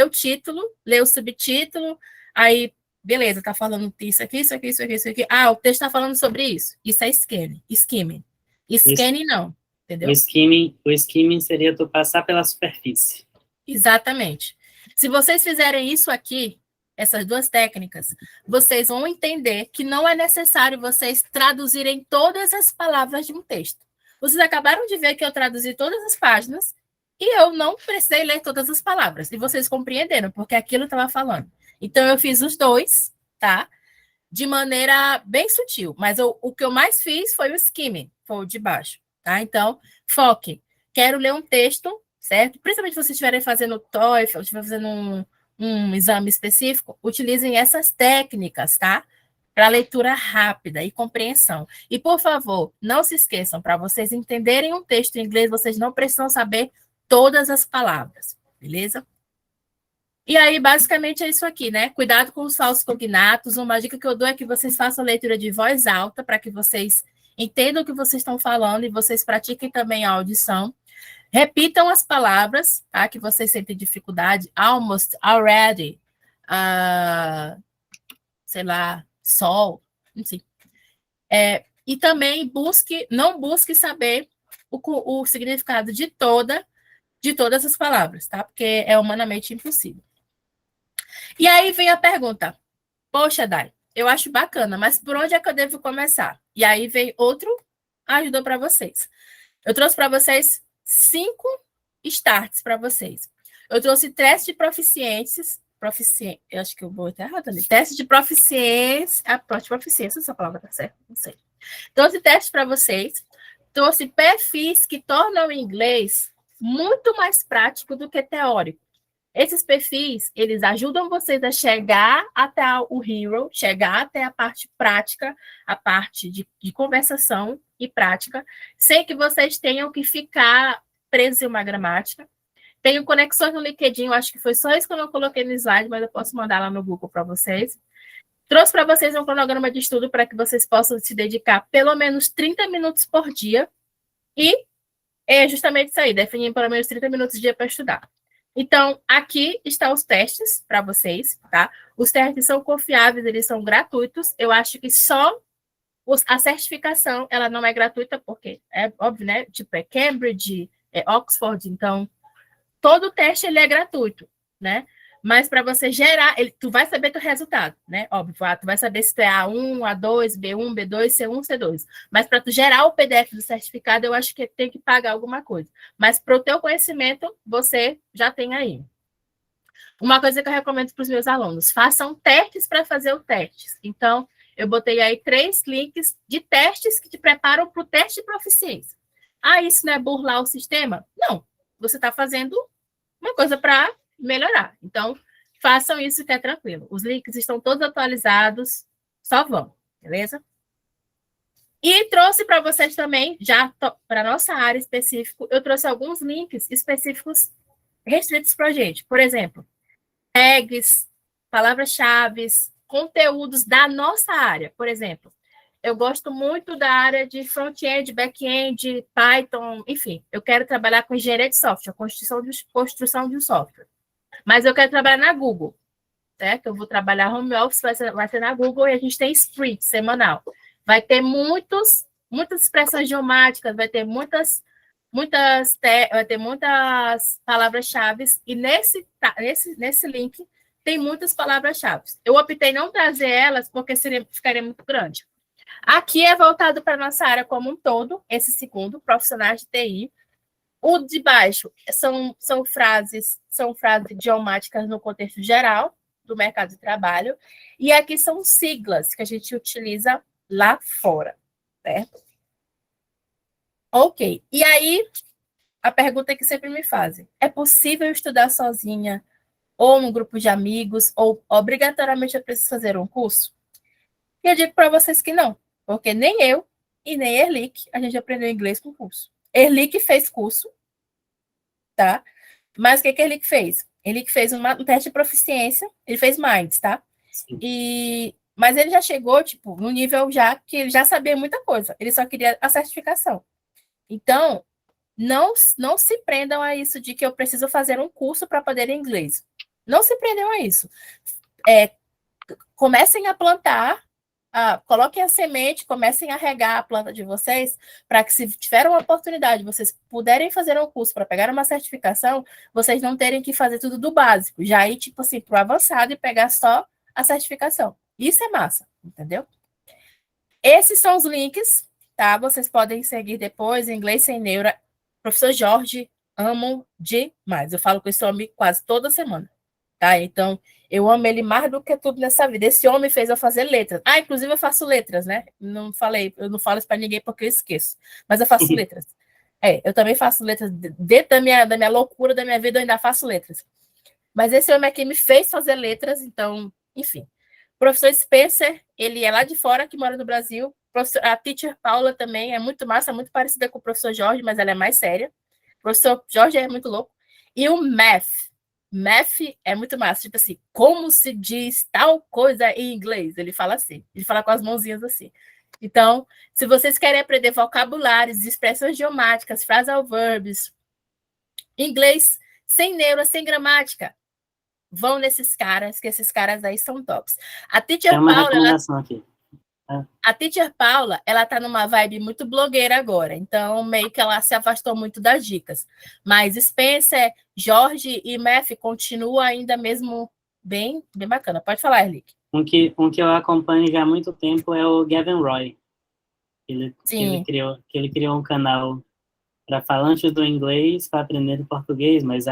o título, lê o subtítulo, aí, beleza, tá falando isso aqui, isso aqui, isso aqui, isso aqui. Ah, o texto tá falando sobre isso. Isso é skimming. Scanning não. Entendeu? O skimming seria tu passar pela superfície. Exatamente. Se vocês fizerem isso aqui, essas 2 técnicas, vocês vão entender que não é necessário vocês traduzirem todas as palavras de um texto. Vocês acabaram de ver que eu traduzi todas as páginas e eu não precisei ler todas as palavras. E vocês compreenderam, porque aquilo estava falando. Então, eu fiz os 2, tá? De maneira bem sutil. Mas o que eu mais fiz foi o skimming, foi o de baixo. Tá? Então, foque. Quero ler um texto, certo? Principalmente se vocês estiverem fazendo TOEFL, ou estiverem fazendo um exame específico, utilizem essas técnicas, tá? Para leitura rápida e compreensão. E, por favor, não se esqueçam, para vocês entenderem um texto em inglês, vocês não precisam saber todas as palavras, beleza? E aí, basicamente, é isso aqui, né? Cuidado com os falsos cognatos. Uma dica que eu dou é que vocês façam leitura de voz alta, para que vocês entendam o que vocês estão falando e vocês pratiquem também a audição. Repitam as palavras, tá? Que vocês sentem dificuldade. Almost, already, sei lá, sol, enfim. E também não busque saber o significado de todas as palavras, tá? Porque é humanamente impossível. E aí vem a pergunta. Poxa, Dai, eu acho bacana, mas por onde é que eu devo começar? E aí vem outro ajuda para vocês. Eu trouxe para vocês 5 starts para vocês. Eu trouxe teste de proficiências, eu acho que eu vou até errado ali. Teste de proficiência, proficiência, essa palavra tá certa? Não sei. Trouxe teste para vocês. Trouxe perfis que tornam o inglês muito mais prático do que teórico. Esses perfis, eles ajudam vocês a chegar até o hero, chegar até a parte prática, a parte de conversação e prática, sem que vocês tenham que ficar presos em uma gramática. Tenho conexões no LinkedIn, eu acho que foi só isso que eu não coloquei no slide, mas eu posso mandar lá no Google para vocês. Trouxe para vocês um cronograma de estudo para que vocês possam se dedicar pelo menos 30 minutos por dia e é justamente isso aí, definir pelo menos 30 minutos por dia para estudar. Então, aqui estão os testes para vocês, tá? Os testes são confiáveis, eles são gratuitos. Eu acho que só a certificação, ela não é gratuita, porque é óbvio, né? Tipo, é Cambridge, é Oxford, então todo o teste ele é gratuito, né? Mas para você gerar, tu vai saber teu resultado, né? Óbvio, tu vai saber se tu é A1, A2, B1, B2, C1, C2. Mas para tu gerar o PDF do certificado, eu acho que tem que pagar alguma coisa. Mas para o teu conhecimento, você já tem aí. Uma coisa que eu recomendo para os meus alunos, façam testes para fazer o teste. Então, eu botei aí 3 links de testes que te preparam para o teste de proficiência. Ah, isso não é burlar o sistema? Não. Você está fazendo uma coisa para melhorar. Então, façam isso que é tranquilo. Os links estão todos atualizados, só vão, beleza? E trouxe para vocês também, já para a nossa área específica, eu trouxe alguns links específicos restritos para a gente. Por exemplo, tags, palavras-chave, conteúdos da nossa área. Por exemplo, eu gosto muito da área de front-end, back-end, Python, enfim. Eu quero trabalhar com engenharia de software, construção de um software. Mas eu quero trabalhar na Google, certo? Eu vou trabalhar home office, vai ser na Google, e a gente tem sprint semanal. Vai ter muitas expressões idiomáticas, vai ter muitas palavras-chave, e nesse link tem muitas palavras-chave. Eu optei não trazer elas porque ficaria muito grande. Aqui é voltado para a nossa área como um todo, esse segundo, profissionais de TI. O de baixo são frases idiomáticas no contexto geral do mercado de trabalho, e aqui são siglas que a gente utiliza lá fora, certo? Ok. E aí, a pergunta que sempre me fazem: é possível estudar sozinha, ou num grupo de amigos, ou obrigatoriamente eu preciso fazer um curso? E eu digo para vocês que não, porque nem eu e nem Erlich, a gente aprendeu inglês com curso. Erlich fez curso, tá? Mas o que Erlich fez? Erlich fez um teste de proficiência, ele fez Minds, tá? Mas ele já chegou, tipo, no nível já que ele já sabia muita coisa, ele só queria a certificação. Então, não se prendam a isso de que eu preciso fazer um curso para poder inglês. Não se prendam a isso. Comecem a plantar, coloquem a semente, comecem a regar a planta de vocês, para que, se tiver uma oportunidade, vocês puderem fazer um curso para pegar uma certificação, vocês não terem que fazer tudo do básico, já ir, tipo assim, para o avançado e pegar só a certificação. Isso é massa, entendeu? Esses são os links, tá? Vocês podem seguir depois, Inglês Sem Neura. Professor Jorge, amo demais. Eu falo com esse homem quase toda semana, tá? Então, eu amo ele mais do que tudo nessa vida. Esse homem fez eu fazer letras. Inclusive eu faço letras, né? Eu não falo isso para ninguém porque eu esqueço. Mas eu faço letras. Eu também faço letras. Dentro da minha loucura, da minha vida, eu ainda faço letras. Mas esse homem aqui me fez fazer letras, então, enfim. O professor Spencer, ele é lá de fora, que mora no Brasil. A teacher Paula também é muito massa, muito parecida com o professor Jorge, mas ela é mais séria. O professor Jorge é muito louco. E o Math é muito massa, tipo assim, como se diz tal coisa em inglês? Ele fala assim, ele fala com as mãozinhas assim. Então, se vocês querem aprender vocabulários, expressões idiomáticas, phrasal verbs, inglês sem neura, sem gramática, vão nesses caras, que esses caras aí são tops. A teacher Tem uma Paula, recomendação aqui. A teacher Paula, ela tá numa vibe muito blogueira agora, então meio que ela se afastou muito das dicas. Mas Spencer, Jorge e Math continuam ainda mesmo bem bacana. Pode falar, Erlich. Um que eu acompanho já há muito tempo é o Gavin Roy. Ele criou um canal para falantes do inglês para aprender português, mas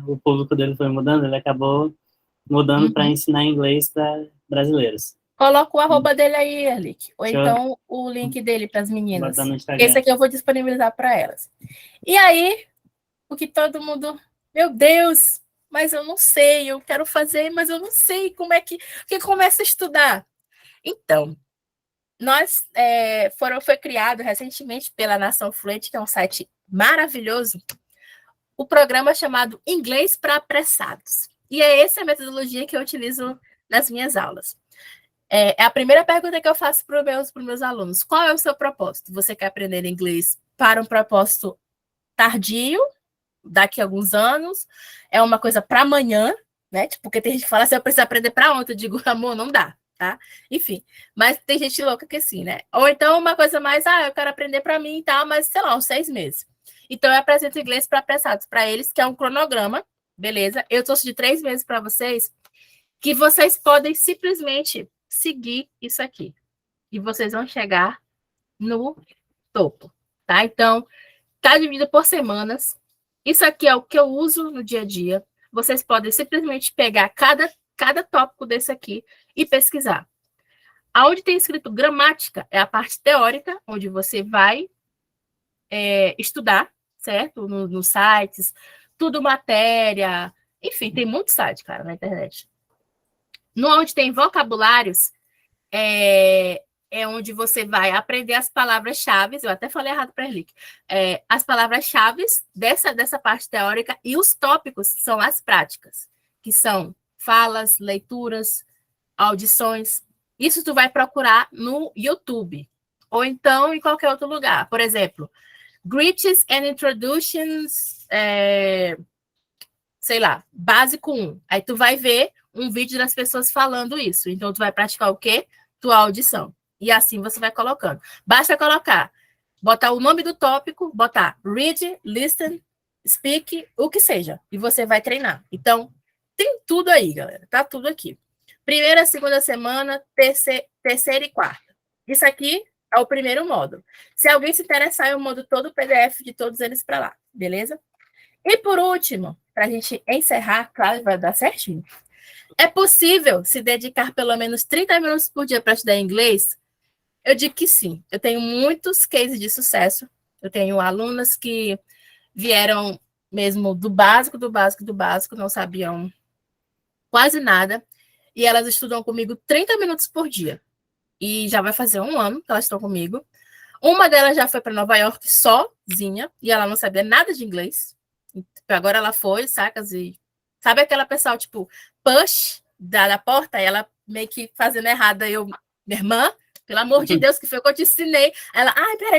o público dele foi mudando, ele acabou mudando para ensinar inglês para brasileiros. Coloca o arroba dele aí, Erlich. Ou então o link dele para as meninas. Esse aqui eu vou disponibilizar para elas. E aí, o que todo mundo... Meu Deus, mas eu não sei, eu quero fazer, mas eu não sei como é que começa a estudar. Então, foi criado recentemente pela Nação Fluente, que é um site maravilhoso, o programa chamado Inglês para Apressados. E é essa a metodologia que eu utilizo nas minhas aulas. É a primeira pergunta que eu faço para os meus alunos. Qual é o seu propósito? Você quer aprender inglês para um propósito tardio, daqui a alguns anos? É uma coisa para amanhã, né? Porque tem gente que fala assim, eu preciso aprender para ontem. Eu digo, amor, não dá, tá? Enfim, mas tem gente louca que sim, né? Ou então uma coisa mais, eu quero aprender para mim e tal, mas sei lá, uns 6 meses. Então eu apresento inglês para apressados para eles, que é um cronograma, beleza? Eu trouxe de 3 meses para vocês, que vocês podem simplesmente seguir isso aqui. E vocês vão chegar no topo, tá? Então, tá dividido por semanas. Isso aqui é o que eu uso no dia a dia. Vocês podem simplesmente pegar cada tópico desse aqui e pesquisar. Aonde tem escrito gramática é a parte teórica, onde você vai estudar, certo? Nos sites, tudo matéria. Enfim, tem muito site, cara, na internet. No onde tem vocabulários, é onde você vai aprender as palavras-chave. Eu até falei errado para Erlich. As palavras-chave dessa parte teórica, e os tópicos são as práticas, que são falas, leituras, audições, Isso tu vai procurar no YouTube, ou então em qualquer outro lugar. Por exemplo, Greetings and Introductions, sei lá, básico 1. Aí tu vai ver um vídeo das pessoas falando isso. Então, tu vai praticar o quê? Tua audição. E assim você vai colocando. Basta colocar, botar o nome do tópico, botar read, listen, speak, o que seja. E você vai treinar. Então, tem tudo aí, galera. Tá tudo aqui. Primeira, segunda semana, terceira e quarta. Isso aqui é o primeiro módulo. Se alguém se interessar, eu mando todo o PDF de todos eles para lá. Beleza? E por último, para a gente encerrar, claro, vai dar certinho. É possível se dedicar pelo menos 30 minutos por dia para estudar inglês? Eu digo que sim. Eu tenho muitos cases de sucesso. Eu tenho alunas que vieram mesmo do básico, não sabiam quase nada. E elas estudam comigo 30 minutos por dia. E já vai fazer 1 ano que elas estão comigo. Uma delas já foi para Nova York sozinha, e ela não sabia nada de inglês. Agora ela foi, sacas, e sabe aquela pessoa, tipo, push da porta, e ela meio que fazendo errado, eu, minha irmã, pelo amor de Deus, que foi o que eu te ensinei. Ela,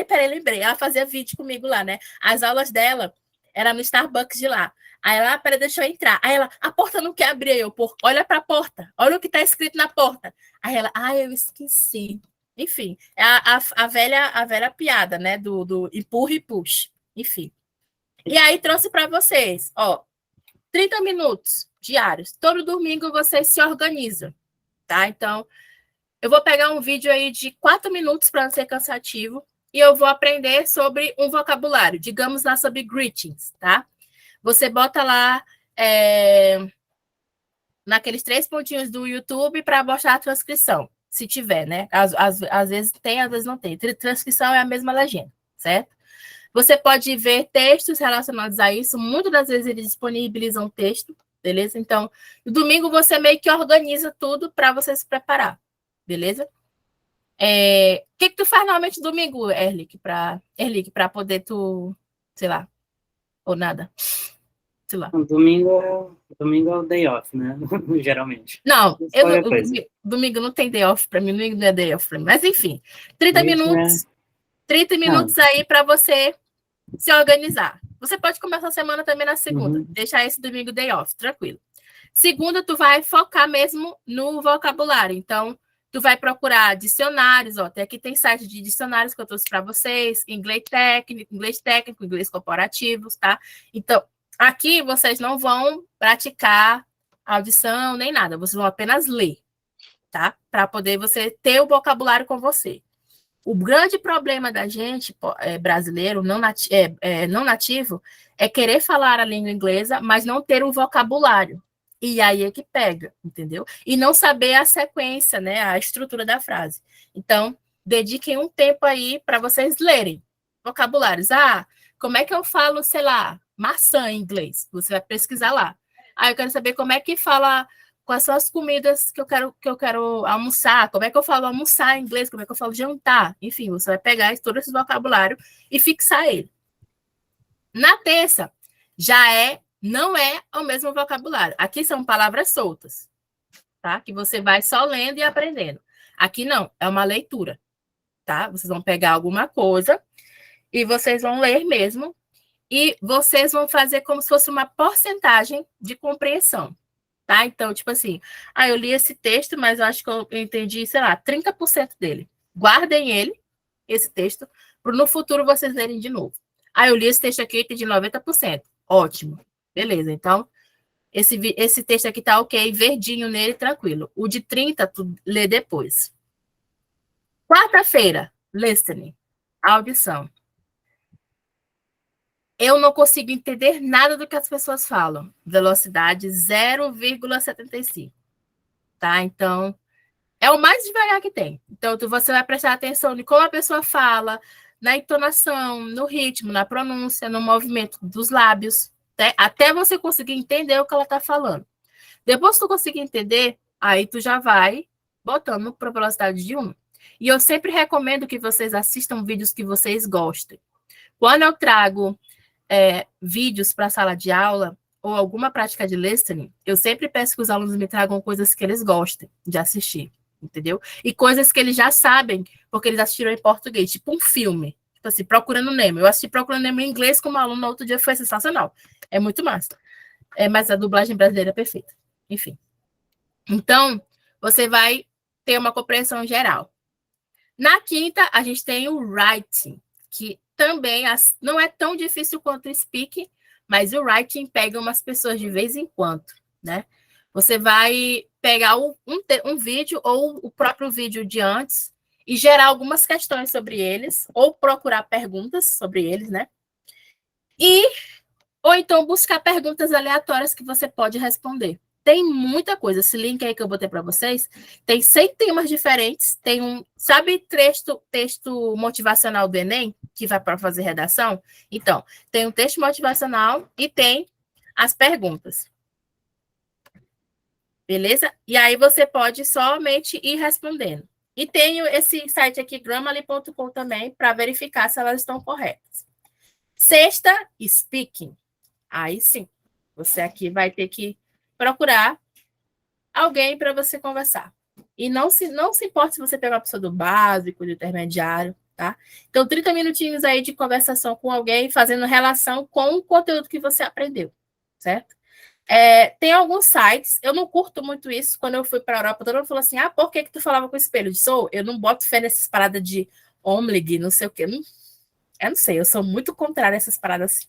peraí, lembrei. Ela fazia vídeo comigo lá, né? As aulas dela eram no Starbucks de lá. Aí ela, peraí, deixa eu entrar. Aí ela, a porta não quer abrir. Eu, olha pra porta, olha o que tá escrito na porta. Aí ela, eu esqueci. Enfim, é a velha piada, né? Do empurra e push. Enfim. E aí trouxe para vocês, 30 minutos diários. Todo domingo vocês se organizam, tá? Então, eu vou pegar um vídeo aí de 4 minutos para não ser cansativo e eu vou aprender sobre um vocabulário, digamos lá sobre greetings, tá? Você bota lá naqueles 3 pontinhos do YouTube para mostrar a transcrição, se tiver, né? Às vezes tem, às vezes não tem. Transcrição é a mesma legenda, certo? Você pode ver textos relacionados a isso. Muitas das vezes eles disponibilizam texto, beleza? Então, no domingo você meio que organiza tudo para você se preparar, beleza? O que tu faz normalmente no domingo, Erlich, para poder tu, sei lá, ou nada? Sei lá. Domingo é o day off, né? Geralmente. Não, domingo não tem day off para mim, domingo não é day off para mim. Mas enfim, 30 minutos aí para você se organizar. Você pode começar a semana também na segunda. Deixar esse domingo day off, tranquilo. Segunda, tu vai focar mesmo no vocabulário. Então, tu vai procurar dicionários. Até aqui tem site de dicionários que eu trouxe para vocês. Inglês técnico, inglês corporativo, tá? Então, aqui vocês não vão praticar audição nem nada. Vocês vão apenas ler, tá? Para poder você ter o vocabulário com você. O grande problema da gente, brasileiro, não nativo, é querer falar a língua inglesa, mas não ter um vocabulário. E aí é que pega, entendeu? E não saber a sequência, né, a estrutura da frase. Então, dediquem um tempo aí para vocês lerem vocabulários. Como é que eu falo, sei lá, maçã em inglês? Você vai pesquisar lá. Eu quero saber como é que fala... Quais são as comidas que eu quero almoçar? Como é que eu falo almoçar em inglês? Como é que eu falo jantar? Enfim, você vai pegar todo esse vocabulário e fixar ele. Na terça, não é o mesmo vocabulário. Aqui são palavras soltas, tá? Que você vai só lendo e aprendendo. Aqui não, é uma leitura, tá? Vocês vão pegar alguma coisa e vocês vão ler mesmo e vocês vão fazer como se fosse uma porcentagem de compreensão. Tá? Então, tipo assim, eu li esse texto, mas eu acho que eu entendi, sei lá, 30% dele. Guardem ele, esse texto, para no futuro vocês lerem de novo. Eu li esse texto aqui e entendi 90%. Ótimo. Beleza, então, esse texto aqui tá ok, verdinho nele, tranquilo. O de 30, tu lê depois. Quarta-feira, listening, audição. Eu não consigo entender nada do que as pessoas falam. Velocidade 0,75. Tá? Então, é o mais devagar que tem. Então, você vai prestar atenção em como a pessoa fala, na entonação, no ritmo, na pronúncia, no movimento dos lábios, até você conseguir entender o que ela está falando. Depois que tu conseguir entender, aí tu já vai botando para velocidade de 1. E eu sempre recomendo que vocês assistam vídeos que vocês gostem. Quando eu trago vídeos para a sala de aula ou alguma prática de listening, eu sempre peço que os alunos me tragam coisas que eles gostem de assistir, entendeu? E coisas que eles já sabem, porque eles assistiram em português, tipo um filme. Tipo assim, Procurando Nemo. Eu assisti Procurando Nemo em inglês como aluno no outro dia, foi sensacional. É muito massa. Mas a dublagem brasileira é perfeita. Enfim. Então, você vai ter uma compreensão geral. Na quinta, a gente tem o writing, que também não é tão difícil quanto o speaking, mas o writing pega umas pessoas de vez em quando, né? Você vai pegar um vídeo ou o próprio vídeo de antes e gerar algumas questões sobre eles, ou procurar perguntas sobre eles, né? Ou então buscar perguntas aleatórias que você pode responder. Tem muita coisa. Esse link aí que eu botei para vocês, tem 100 temas diferentes. Tem sabe texto motivacional do Enem, que vai para fazer redação? Então, tem um texto motivacional e tem as perguntas. Beleza? E aí você pode somente ir respondendo. E tenho esse site aqui, grammarly.com também, para verificar se elas estão corretas. Sexta, speaking. Aí sim, você aqui vai ter que procurar alguém para você conversar. E não se importe se você pegar uma pessoa do básico, do intermediário, tá? Então, 30 minutinhos aí de conversação com alguém, fazendo relação com o conteúdo que você aprendeu, certo? Tem alguns sites, eu não curto muito isso. Quando eu fui para a Europa, todo mundo falou assim, por que tu falava com o espelho? Eu não boto fé nessas paradas de Omlig, não sei o quê. Eu não sei, eu sou muito contrária a essas paradas assim.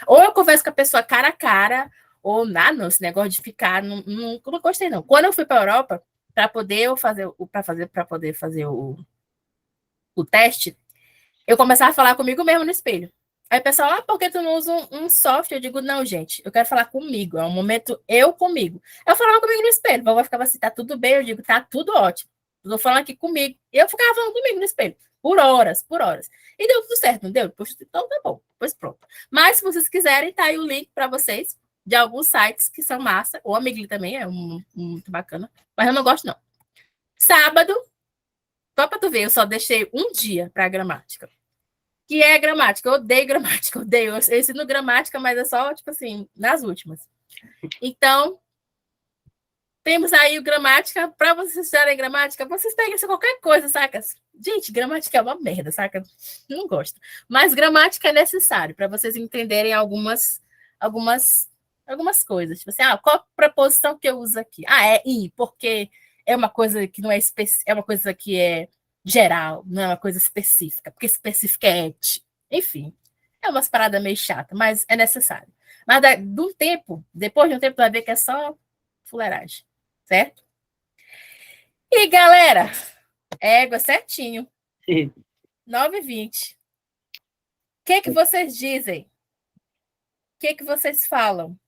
Ou eu converso com a pessoa cara a cara, ou não, esse negócio de ficar, não gostei não. Quando eu fui para a Europa, para poder fazer o teste, eu começava a falar comigo mesmo no espelho. Aí o pessoal, por que tu não usa um software? Eu digo, não, gente, eu quero falar comigo, é um momento eu comigo. Eu falava comigo no espelho, o vovó ficava assim, tá tudo bem? Eu digo, tá tudo ótimo. Eu tô falando aqui comigo. E eu ficava falando comigo no espelho, por horas. E deu tudo certo, não deu? Poxa, então tá bom, pois pronto. Mas se vocês quiserem, tá aí o link para vocês de alguns sites que são massa. O Amigli também é muito bacana, mas eu não gosto não. Sábado, só para tu ver, eu só deixei um dia para gramática. Que é gramática, eu odeio gramática, odeio. Eu ensino gramática, mas é só, tipo assim, nas últimas. Então, temos aí o gramática. Para vocês estudarem gramática, vocês peguem qualquer coisa, saca? Gente, gramática é uma merda, saca? Não gosto. Mas gramática é necessário para vocês entenderem algumas coisas. Tipo assim, qual preposição que eu uso aqui? É i, porque é uma coisa que não é específica, é uma coisa que é geral, não é uma coisa específica, porque específica é et. Enfim, é umas paradas meio chatas, mas é necessário. Mas depois de um tempo, tu vai ver que é só fuleiragem, certo? E, galera, égua certinho. 9h20. O que vocês dizem? O que vocês falam?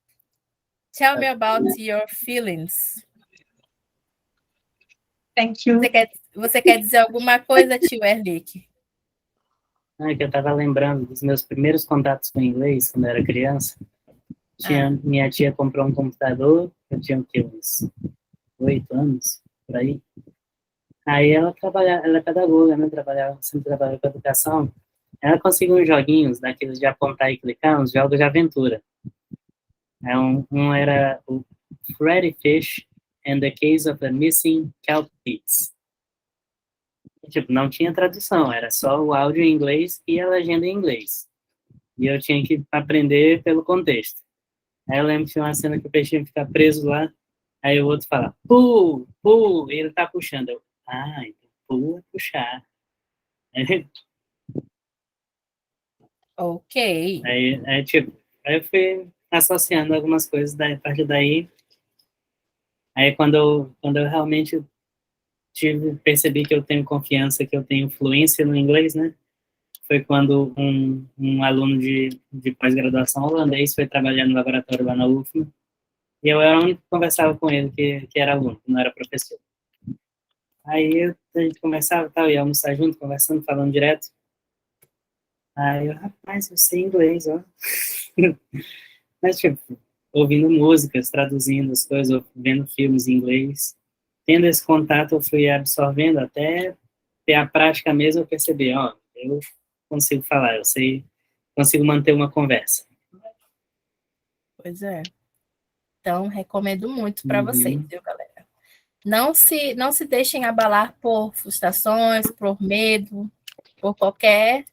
Tell me about your feelings. Thank you. Você quer dizer alguma coisa, tio Erlick? Que eu estava lembrando dos meus primeiros contatos com inglês, quando eu era criança. Minha tia comprou um computador, eu tinha uns 8 anos, por aí. Aí ela é pedagoga, né? Sempre trabalhou com educação. Ela conseguiu uns joguinhos, daqueles de apontar e clicar, uns jogos de aventura. Um era o Freddy Fish and the Case of the Missing Kelp Bits. Tipo, não tinha tradução, era só o áudio em inglês e a legenda em inglês. E eu tinha que aprender pelo contexto. Aí eu lembro que tinha uma cena que o peixinho fica preso lá, aí o outro fala, pull, e ele tá puxando. Então pull é puxar. Ok. Aí eu fui associando algumas coisas a partir daí. Aí quando eu realmente percebi que eu tenho confiança, que eu tenho fluência no inglês, né? Foi quando um aluno de pós-graduação holandês foi trabalhar no laboratório lá na UFMA, e eu era o único que conversava com ele que era aluno, que não era professor. Aí a gente conversava, ia almoçar junto, conversando, falando direto. Aí eu, rapaz, eu sei inglês, ó. Mas, tipo, ouvindo músicas, traduzindo as coisas, vendo filmes em inglês. Tendo esse contato, eu fui absorvendo até ter a prática mesmo, eu percebi, eu consigo falar, consigo manter uma conversa. Pois é. Então, recomendo muito para vocês, viu, galera? não se deixem abalar por frustrações, por medo, por qualquer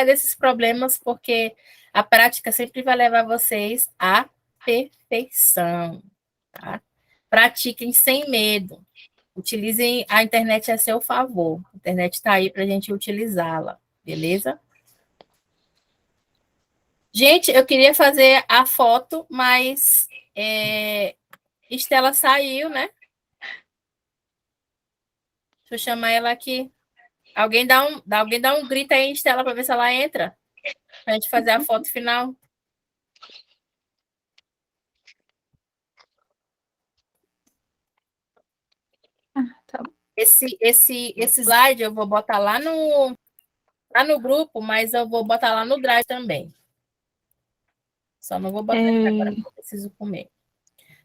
desses problemas, porque a prática sempre vai levar vocês à perfeição, tá? Pratiquem sem medo. Utilizem a internet a seu favor. A internet está aí para a gente utilizá-la, beleza? Gente, eu queria fazer a foto, mas Estela saiu, né? Deixa eu chamar ela aqui. Alguém dá um grito aí, Estela, para ver se ela entra. Para a gente fazer a foto final. Tá bom. Esse slide eu vou botar lá no grupo, mas eu vou botar lá no Drive também. Só não vou botar aqui agora, porque eu preciso comer.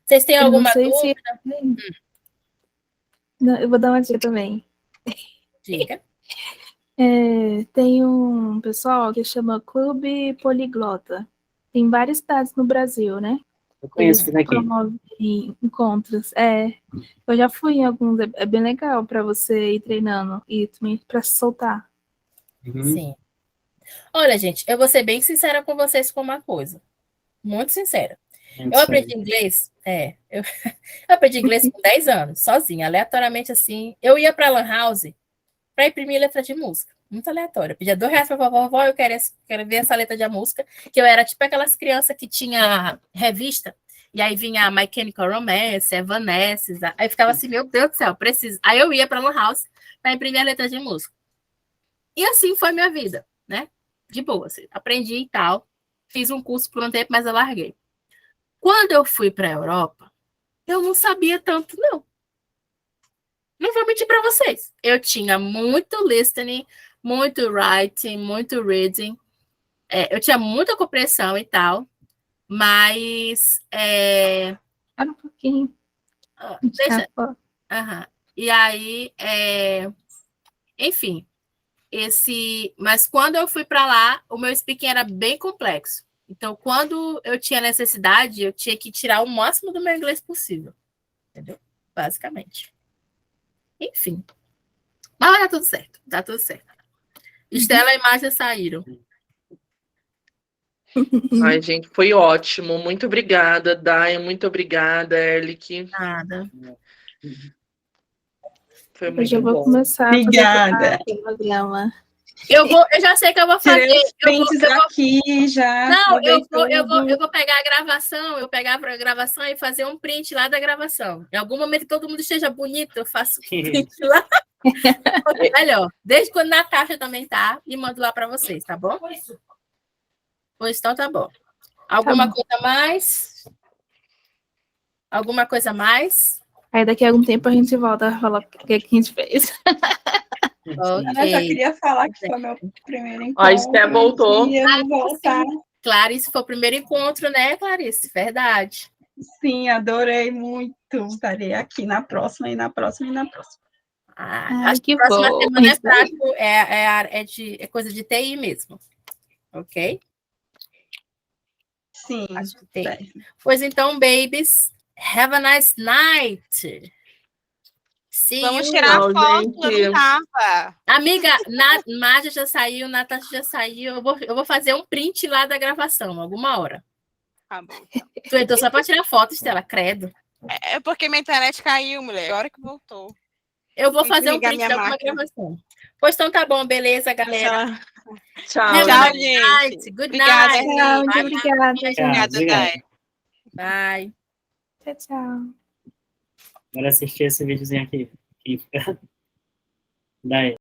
Vocês têm Eu não alguma sei dúvida? Não, eu vou dar uma dica também. Diga. Tem um pessoal que chama Clube Poliglota. Tem várias cidades no Brasil, né? Eu conheço Eles isso daqui. promovem encontros. Eu já fui em alguns, é bem legal para você ir treinando e também para se soltar. Sim. Olha, gente, eu vou ser bem sincera com vocês com uma coisa. Muito sincera. Eu aprendi inglês, eu aprendi inglês com 10 anos, sozinha, aleatoriamente assim. Eu ia para a Lan House para imprimir letra de música. Muito aleatório. Eu pedia R$2 para a vovó, eu quero ver essa letra de música, que eu era tipo aquelas crianças que tinha revista, e aí vinha a My Chemical Romance, Evanescence, aí ficava assim, meu Deus do céu, preciso. Aí eu ia para a Lan House para imprimir a letra de música. E assim foi minha vida, né? De boa, assim. Aprendi e tal. Fiz um curso por um tempo, mas eu larguei. Quando eu fui para a Europa, eu não sabia tanto, não. Não vou mentir para vocês. Eu tinha muito listening, muito writing, muito reading. Eu tinha muita compreensão e tal, mas... Para um pouquinho. Deixa... E aí, enfim, mas quando eu fui para lá, o meu speaking era bem complexo. Então, quando eu tinha necessidade, eu tinha que tirar o máximo do meu inglês possível. Entendeu? Basicamente. Enfim. Mas vai dar tudo certo. Dá tudo certo. Estela e Márcia saíram. Ai, gente, foi ótimo. Muito obrigada, Dai. Muito obrigada, Erlich. Nada. Foi Eu muito já vou bom. começar Obrigada. a fazer o programa. Eu já sei que eu vou fazer. Tirei os prints aqui já. Não, eu tudo. vou pegar a gravação, a gravação e fazer um print lá da gravação. Em algum momento que todo mundo esteja bonito, eu faço um print lá. Melhor. Desde quando Natasha também tá, e mando lá para vocês, tá bom? Pois então tá bom. Alguma coisa mais? Alguma coisa mais? Aí daqui a algum tempo a gente volta a falar o que a gente fez. Eu só queria falar que foi meu primeiro encontro. A Esté voltou. E eu vou voltar. Clarice, foi o primeiro encontro, né, Clarice? Verdade. Sim, adorei muito. Estarei aqui na próxima, e na próxima, e na próxima. Acho que a próxima semana é coisa de TI mesmo. Ok? Sim. Acho que TI. Pois então, babies, have a nice night. Vamos tirar a foto, eu não tava. Amiga, Márcia já saiu, Natasha já saiu. Eu vou fazer um print lá da gravação, alguma hora. Tá bom. Tu entrou só para tirar foto, Estela, credo. É porque minha internet caiu, mulher. Agora que voltou. Eu vou fazer um print da alguma gravação. Pois então tá bom, beleza, galera. Tchau, gente. Good Obrigada, night. muito obrigada. Obrigada, Dai. Bye. Tchau. Agora assistir esse videozinho aqui. Daí.